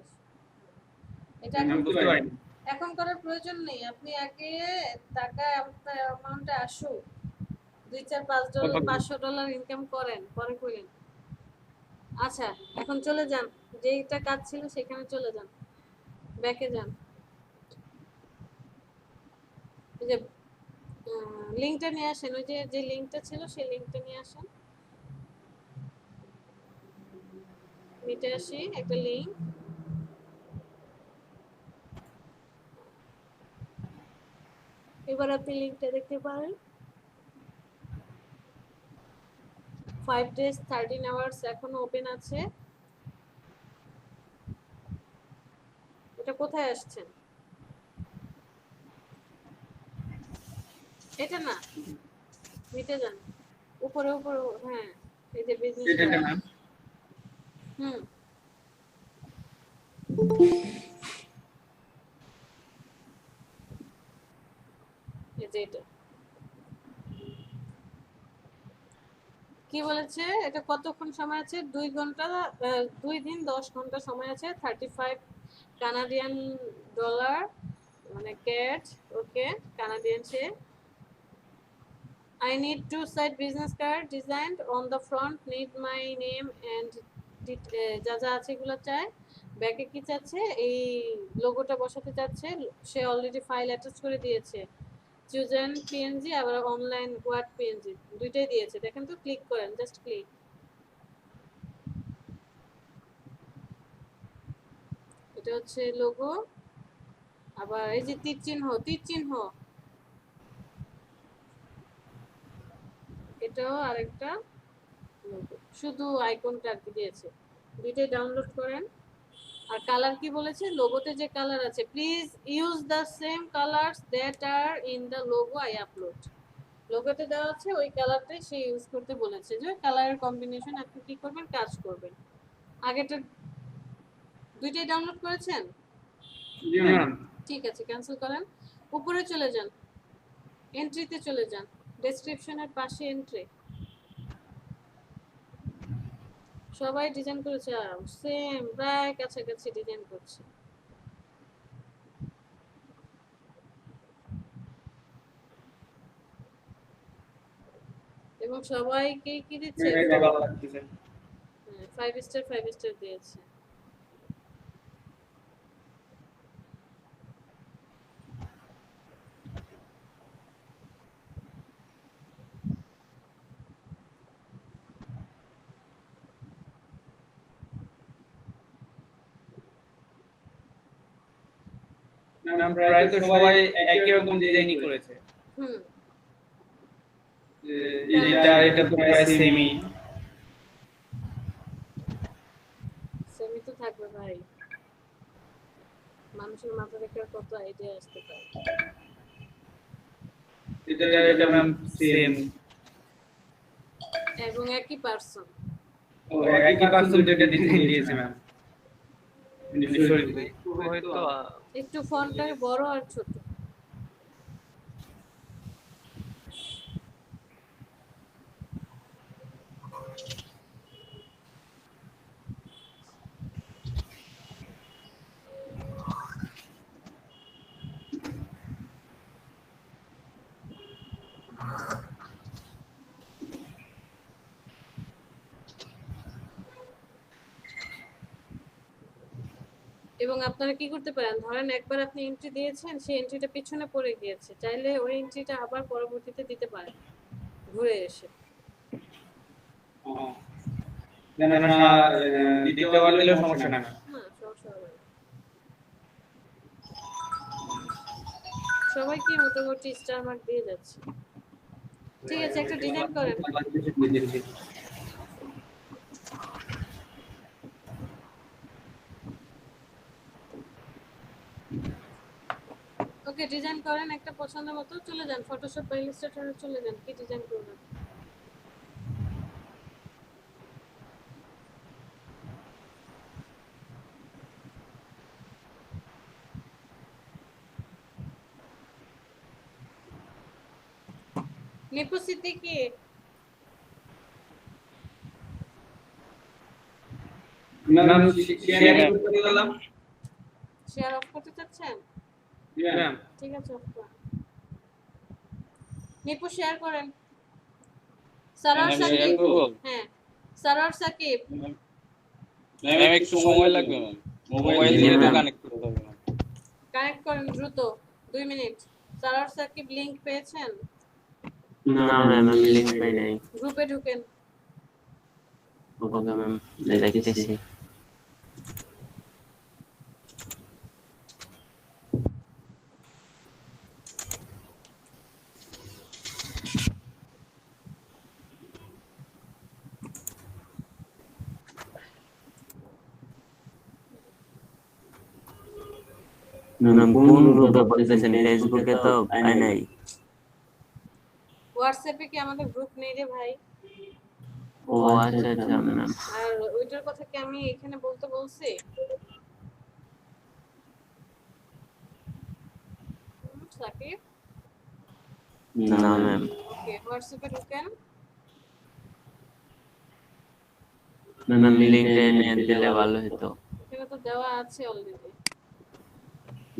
এটা আমি বুঝতে পারিনি। এখন করার প্রয়োজন নেই। আপনি আগে টাকা আপনার অ্যামাউন্টে আসুক, 2 4 $5 $500 ইনকাম করেন, পরে করেন। আচ্ছা, এখন চলে যান, যেইটা কাজ ছিল সেখানে চলে যান, ব্যাকে যান। এই যে লিংকটা নিয়ে আসেন, ওই যে লিংকটা ছিল সেই লিংকটা নিয়ে আসেন। নিতে আসি একটা লিংক। এবার আপনি লিংকটা দেখতে পারেন। 5 days 13 hours এখনো ওপেন আছে। এটা কোথায় আসছেন? এটা না, নিতে যান উপরে উপরে। হ্যাঁ, এই যে বিজনেস। এটা ম্যাম। এই যে এটা কি বলেছে, এটা কতক্ষণ সময় আছে? 2 ঘন্টা, 2 দিন 10 ঘন্টা সময় আছে। 35 কানাডিয়ান ডলার, মানে cat. Okay, Canadian say. I need 2 side business card designed on the front, need my name and যা যা আছে এগুলো চাই। ব্যাকে কি চাচ্ছে? এই লোগোটা বসাতে চাচ্ছে। সে অলরেডি ফাইল অ্যাটাচ করে দিয়েছে, চুজেন পিএনজি আবার অনলাইন ওয়ার্ড পিএনজি, দুইটাই দিয়েছে। দেখেন তো, ক্লিক করেন, জাস্ট ক্লিক। এটা হচ্ছে লোগো, আবার এই যে তীর চিহ্ন, তীর চিহ্ন, এটাও আরেকটা লোগো, শুধু আইকনটা আর কি দিয়েছে। দুইটাই ডাউনলোড করেন। আর কালার কি বলেছে? লোগোতে যে কালার আছে, please use the same colours that are in the logo I upload. লোগোতে দেওয়া আছে ওই কালারটাই সে ইউজ করতে বলেছে, যে কালারের কম্বিনেশন আপনি কি করবেন, কাজ করবেন। আগেটা দুইটাই ডাউনলোড করেছেন? জি ম্যাম। ঠিক আছে, ক্যান্সেল করেন। উপরে চলে যান, এন্ট্রিতে চলে যান, ডেসক্রিপশনের পাশে এন্ট্রি। সবাই ডিজাইন করেছে সেম, প্রায় কাছাকাছি ডিজাইন করছে। এবং সবাইকে কি দিচ্ছে? 5 স্টার 5 স্টার দিয়েছে। ম্যাম প্রায় তো সবাই একই রকম ডিজাইনই করেছে। হুম, এটা তো প্রায় সেমই। সেমই তো থাকবে ভাই, মানুষের মাথা থেকে আর কত আইডিয়া আসতে পারে। এটা ম্যাম সেম। এবং একই পার্সন। ও একই পার্সন যেটা ডিজাইন দিয়েছে ম্যাম। হয়তো একটু ফন্টটা বড় আর ছোট। এবং আপনারা কি করতে পারেন, ধরেন একবার আপনি এন্ট্রি দিয়েছেন, সেই এন্ট্রিটা পিছনে পড়ে গিয়েছে, চাইলে ওই এন্ট্রিটা আবার পরবর্তীতে দিতে পারেন ঘুরে এসে। দ্বিতীয়বার দিলেও সমস্যা না। হ্যাঁ, সমস্যা হবে না। সবাইকে মোটামুটি স্টার মার্ক দিয়ে যাচ্ছে। ঠিক আছে, একটা ডিজাইন করেন। ওকে, ডিজাইন করেন একটা পছন্দ মতো, চলে যান ফটোশপ বা ইলাস্ট্রেটরে চলে যান, কি ডিজাইন করবেন। নিপু সিদ্দিকী, ম্যাম শেয়ার করতে দিলাম। শেয়ার অফ করতে চাচ্ছেন? ম্যাম ঠিক আছে, অফ করেন। নিপু শেয়ার করেন। সারার সাকিব, হ্যাঁ সারার সাকিব। ম্যাম একটু সময় লাগবে ম্যাম, মোবাইল দিয়ে তো কানেক্ট করতে হবে ম্যাম। কানেক্ট করেন দ্রুত, 2 মিনিট। সারার সাকিব লিংক পেয়েছেন? না ম্যাম, আমি লিংক পাই নাই। গ্রুপে ঢুকেন। ওকে ম্যাম, দেখতেছি। ম্যাম কোন গ্রুপে বলতেছেন? ফেসবুকে তো পাই নাই। হোয়াটসঅ্যাপে কি আমাদের গ্রুপ নেই রে ভাই? ও আচ্ছা আচ্ছা ম্যাম। আর ওইটার কথা কি আমি এখানে বলতে বলছি? সাকিব, না ম্যাম। ওকে, হোয়াটসঅ্যাপে ঢুকেন। ম্যাম লিংকটা নিয়ে দিলে ভালো হতো। এখানে তো দেওয়া আছে অলরেডি।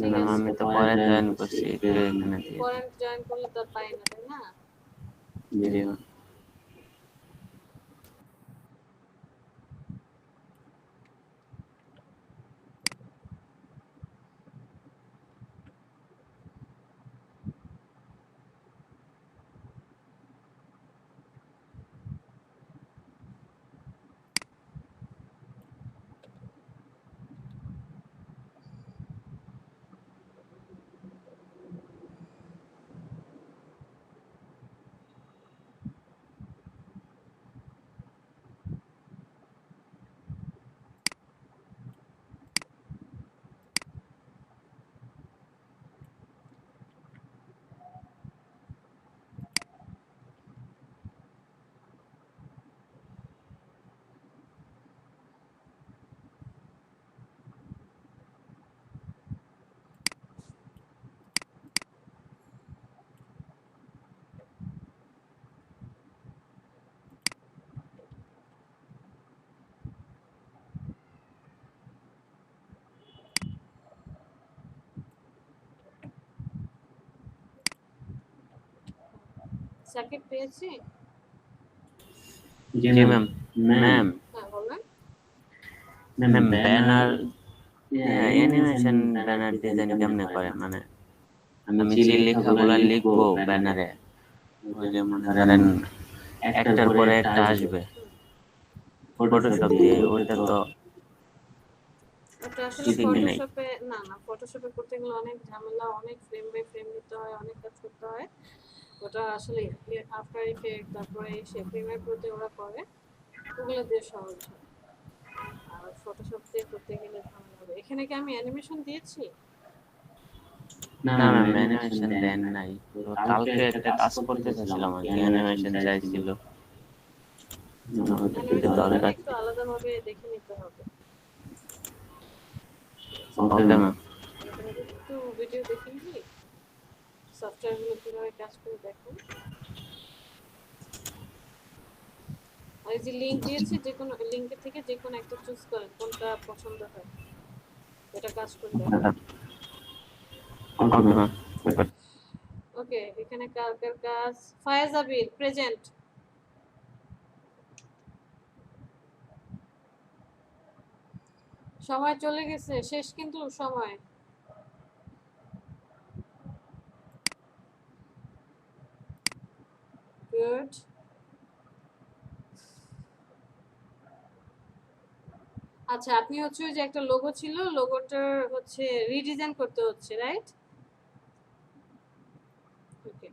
ম্যাম আমি তো পরে জয়েন করছি, একটু এখানে দিয়ে। পরে জয়েন করলে তো পাই না, তাই না? জি ম্যাম। সাকিব পেয়েছি? জি ম্যাম। ম্যাম হ্যাঁ বলেন। Ma'am banner animation banner design কেমনে করে? মানে আমি যে লেখাগুলো লিখবো ব্যানারে, ওই যে মনে করেন একটার পরে একটা আসবে ফটোশপ দিয়ে, ওইটা তো ওটা আসলে চিটিং নেই। ফটোশপে না, ফটোশপে করতে গেলে অনেক ঝামেলা, অনেক ফ্রেম বাই ফ্রেম নিতে হয়, অনেক কাজ করতে হয়। ওটা আসলে আফটার ইফেক্ট, তারপরে সেই প্রিমিয়ার প্রোতে ওরা করে, ওগুলো দিয়ে সহজ হয়। আর ফটোশপ দিয়ে করতে গেলে ঝামেলা হবে। এখানে কি আমি অ্যানিমেশন দিয়েছি? না ম্যাম, অ্যানিমেশন দেন নাই। তো কালকে একটা কাজ করতেছিলাম আর কি, অ্যানিমেশন চাইছিল। ওটা দিতে অ্যানিমেশনটা দরকার। একটু আলাদাভাবে দেখে নিতে হবে। Okay ma'am. আলাদাভাবে একটু ভিডিও দেখে নিবি, সফটওয়্যারগুলো কিভাবে কাজ করে দেখো। আর এই যে লিংক দিয়েছি, যে কোনো লিংকের থেকে যে কোনো একটা চুজ করেন, কোনটা পছন্দ হয় এটা কাজ করে দেখো। ওকে ম্যাম। ওকে, এখানে কার কার কাজ? ফায়াজ আবির প্রেজেন্ট। সময় চলে গেছে, শেষ কিন্তু সময়। গুড। আচ্ছা, আপনি হচ্ছে ওই যে একটা লোগো ছিল, লোগোটার হচ্ছে রিডিজাইন করতে হচ্ছে, রাইট? ওকে।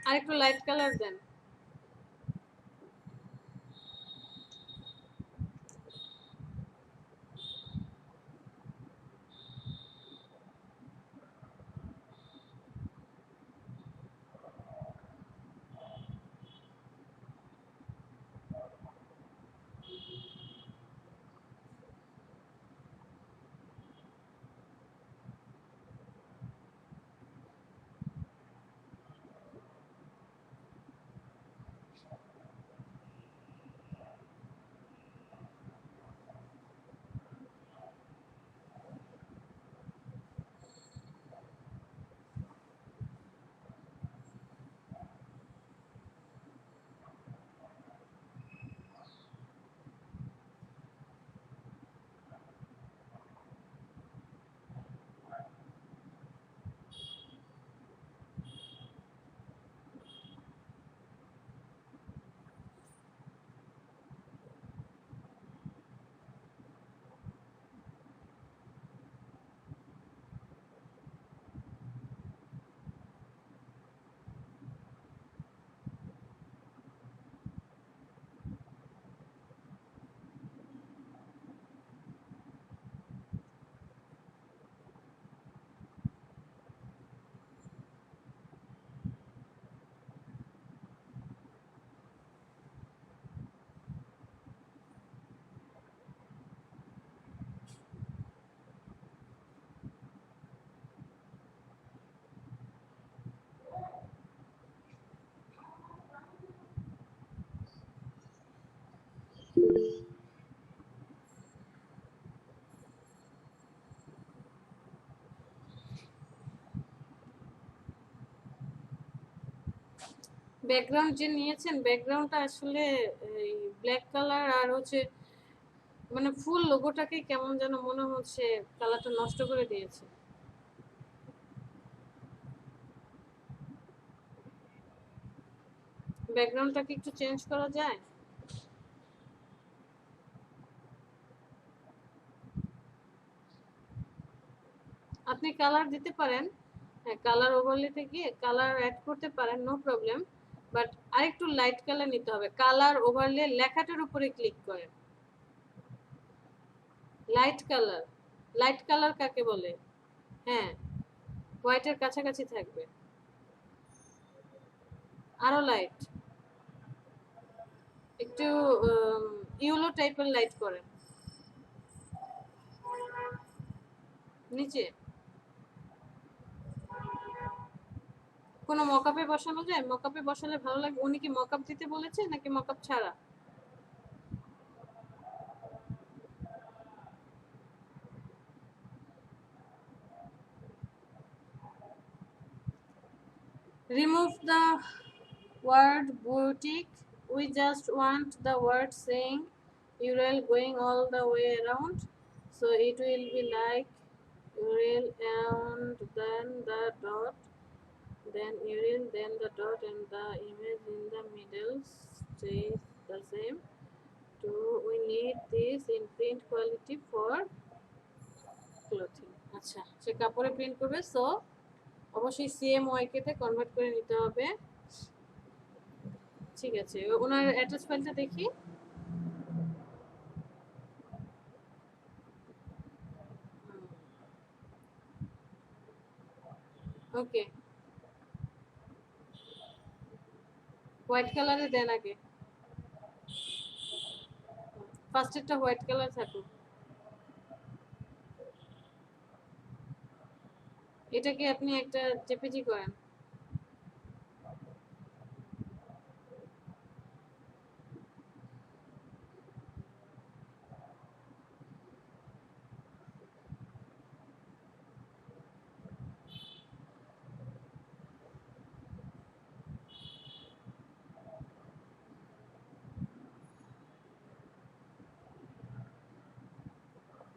আর একটু লাইট কালার দেন। ব্যাকগ্রাউন্ড যে নিয়েছেন, ব্যাকগ্রাউন্ডটা আসলে এই ব্ল্যাক কালার আর হচ্ছে মানে ফুল লোগোটাকে কেমন যেন মনে হচ্ছে কালারটা নষ্ট করে দিয়েছে। ব্যাকগ্রাউন্ডটাকে একটু চেঞ্জ করা যায়? আপনি কালার দিতে পারেন, হ্যাঁ, কালার ওভারলেতে গিয়ে কালার অ্যাড করতে পারেন, নো প্রবলেম। বাট আরেকটু লাইট কালার নিতে হবে। কালার ওভারলে লেখাটার উপরে ক্লিক করেন। লাইট কালার, লাইট কালার কাকে বলে? হ্যাঁ, হোয়াইটের কাছাকাছি থাকবে, আরো লাইট, একটু ইয়েলো টাইপের লাইট করেন নিচে। কোনো মকআপে বসানো যায়? মকআপে বসালে ভালো লাগে। উনি কি মকআপ দিতে বলেছে নাকি মকআপ ছাড়া? Remove the word boutique. We just want the word saying URL going all the way around. So it will be like Uriel and then the dot, then Uriel, then the dot, and the image in the middle stays the same. We need this in print quality for clothing. আচ্ছা, সে কাপড়ে print করবে, so অবশ্যই CMYK তে convert করে নিতে হবে। ঠিক আছে, ওনার অ্যাড্রেস ফাইলটা দেখি। ওকে, হোয়াইট কালারে দেন আগে, ফার্স্টেরটা হোয়াইট কালার থাকুক। এটাকে আপনি একটা জেপিজি করেন।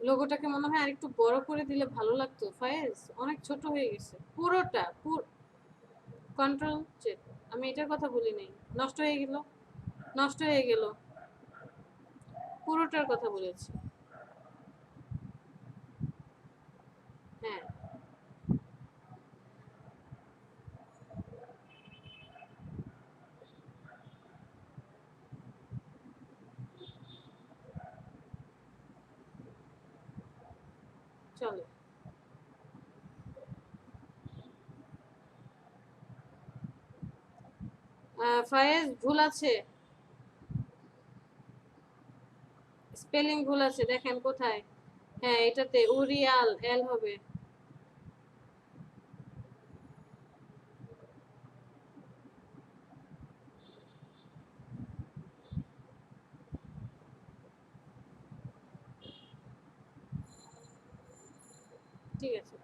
লোগোটাকে মনে হয় আরেকটু বড় করে দিলে ভালো লাগতো ফায়েজ, অনেক ছোট হয়ে গেছে পুরোটা। কন্ট্রোল জেড, আমি এটার কথা বলি নাই। নষ্ট হয়ে গেল, নষ্ট হয়ে গেল, পুরোটার কথা বলেছি। হ্যাঁ, চলো। ফায়েজ ভুল আছে, স্পেলিং ভুল আছে, দেখেন কোথায়। হ্যাঁ, এটাতে উরিয়াল এল হবে। ঠিক আছে,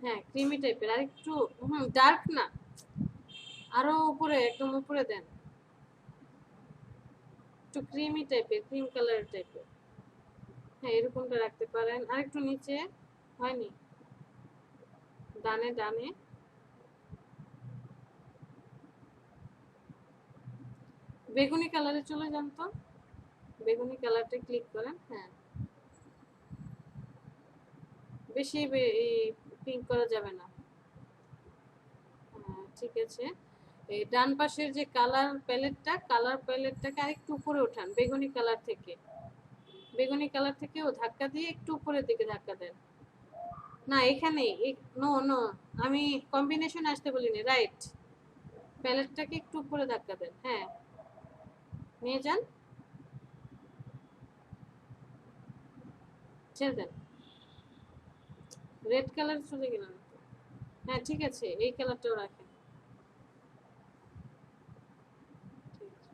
হ্যাঁ ক্রিমি টাইপের, আর একটু ডার্ক না, আরো উপরে, একদম উপরে দেন, একটু ক্রিমি টাইপের, ক্রিম কালার টাইপের। হ্যাঁ, এরকমটা রাখতে পারেন। আর একটু নিচে, হয়নি, ডানে ডানে। বেগুনি কালারে চলে যান তো, বেগুনি কালারটা ক্লিক করেন। হ্যাঁ, বেশি পিঙ্ক করা যাবে না। হ্যাঁ, ঠিক আছে। এই ডান পাশের যে কালার প্যালেটটাকে আরেকটু উপরে ওঠান, বেগুনি কালার থেকে, বেগুনি কালার থেকে ও ধাক্কা দিয়ে একটু উপরের দিকে ধাক্কা দেন। না, এখানে নো নো, আমি কম্বিনেশন আসতে বলিনি, রাইট, প্যালেটটাকে একটু উপরে ধাক্কা দেন। হ্যাঁ, নিয়ে যান, ছেড়ে দেন। রেড কালার চলে গেলেন। হ্যাঁ, ঠিক আছে, এই কালারটাও রাখেন। ঠিক আছে।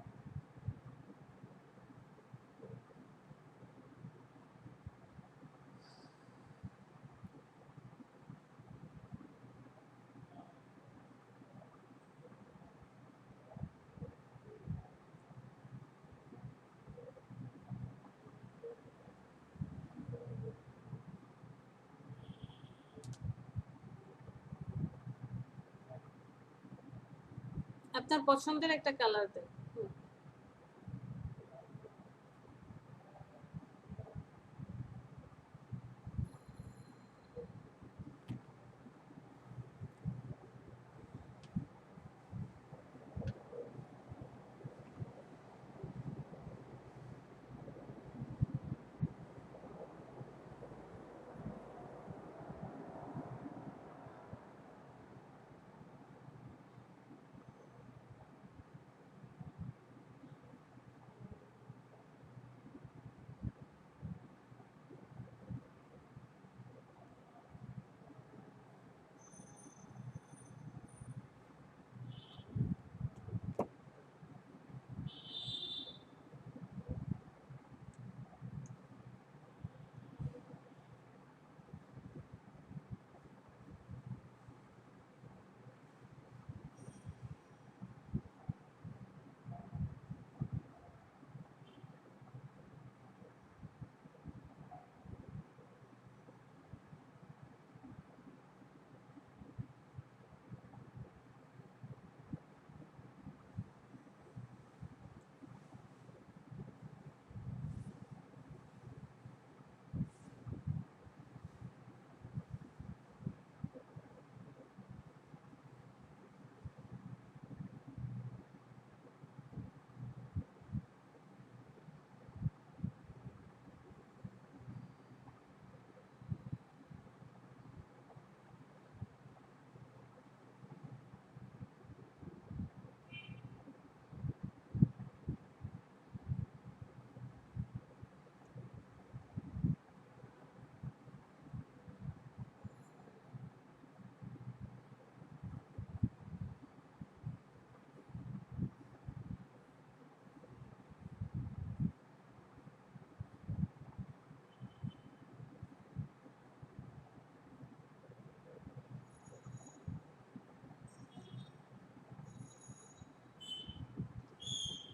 আপনার পছন্দের একটা কালার দেন।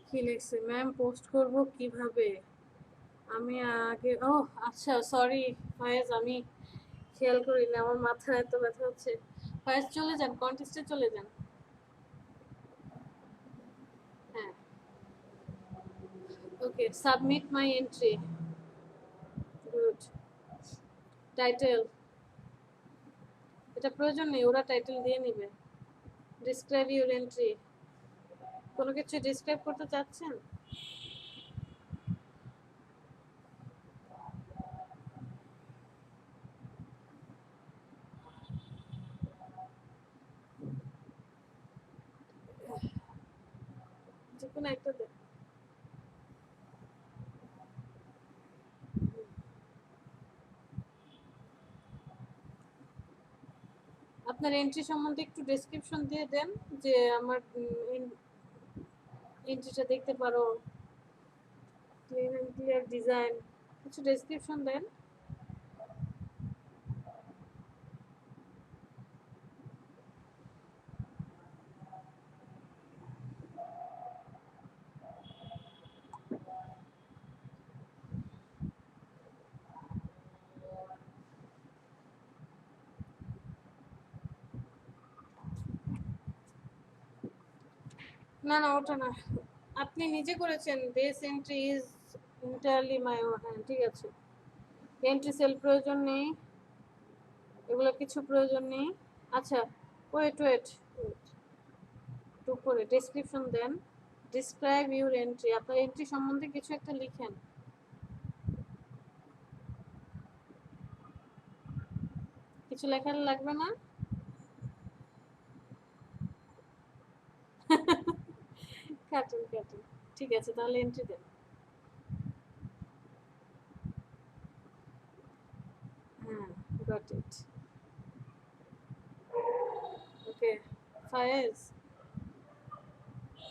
কি লিখছে ম্যাম পোস্ট করব কিভাবে? আমি আগে ও আচ্ছা সরি ফায়েজ, আমি খেয়াল করিনি, আমার মাথা এত ব্যথা হচ্ছে। ফায়েজ চলে যান, কন্টেস্টে চলে যান। হ্যাঁ okay, submit my entry. Good. Title এটা প্রয়োজন নেই, ওরা টাইটেল দিয়ে নিবে। ডিসক্রাইব ইউর এন্ট্রি, কোনো কিছু ডিসক্রাইব করতে চাচ্ছেন? যে কোনো একটা দেন। আপনার এন্ট্রি সম্বন্ধে একটু ডেসক্রিপশন দিয়ে দেন, যে আমার এন্ট্রিটা দেখতে পারো, ক্লিন এন্ড ক্লিয়ার ডিজাইন, কিছু ডেসক্রিপশন দেন। না না ওটা না, আপনি নিজে করেছেন। Base entry is entirely my own. হ্যাঁ ঠিক আছে, এন্ট্রি সেল প্রয়োজন নেই, এগুলো কিছু প্রয়োজন নেই। আচ্ছা ওয়েট ওয়েট ওয়েট, একটু করে ডেসক্রিপশন দেন। ডিসক্রাইব ইউর এন্ট্রি, আপনার এন্ট্রি সম্বন্ধে কিছু একটা লিখেন। কিছু লেখার লাগবে না? কাটুন কাটুন, ঠিক আছে তাহলে এন্ট্রি দেন। হ্যাঁ গট ইট। ওকে ফায়েজ,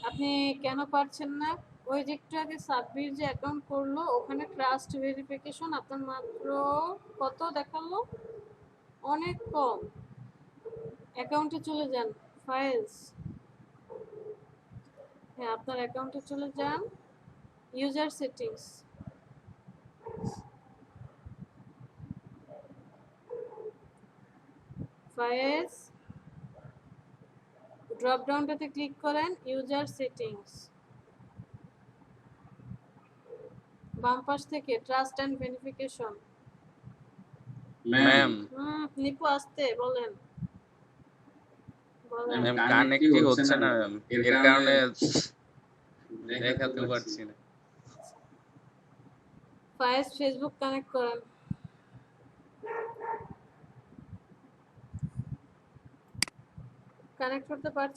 আপনি কেন পারছেন না? ওই যে একটু আগে সাব্বির যে অ্যাকাউন্ট করলো, ওখানে ট্রাস্ট ভেরিফিকেশন আপনার মাত্র কত দেখালো? অনেক কম। অ্যাকাউন্টে চলে যান ফায়েজ। হ্যাঁ আপনার অ্যাকাউন্টে চলে যান, ইউজার সেটিংস, ফায়েজ ড্রপ ডাউনটাতে ক্লিক করেন, ইউজার সেটিংস, বাম পাশ থেকে trust and verification. Ma'am Nipu আসতে বলেন। বলেন ম্যাম কানেক্টই হচ্ছে না ম্যাম, এর কারণে দেখাতে পারছি না। ফায়েজ ফেসবুক কানেক্ট করেন। কানেক্ট করতে পারছি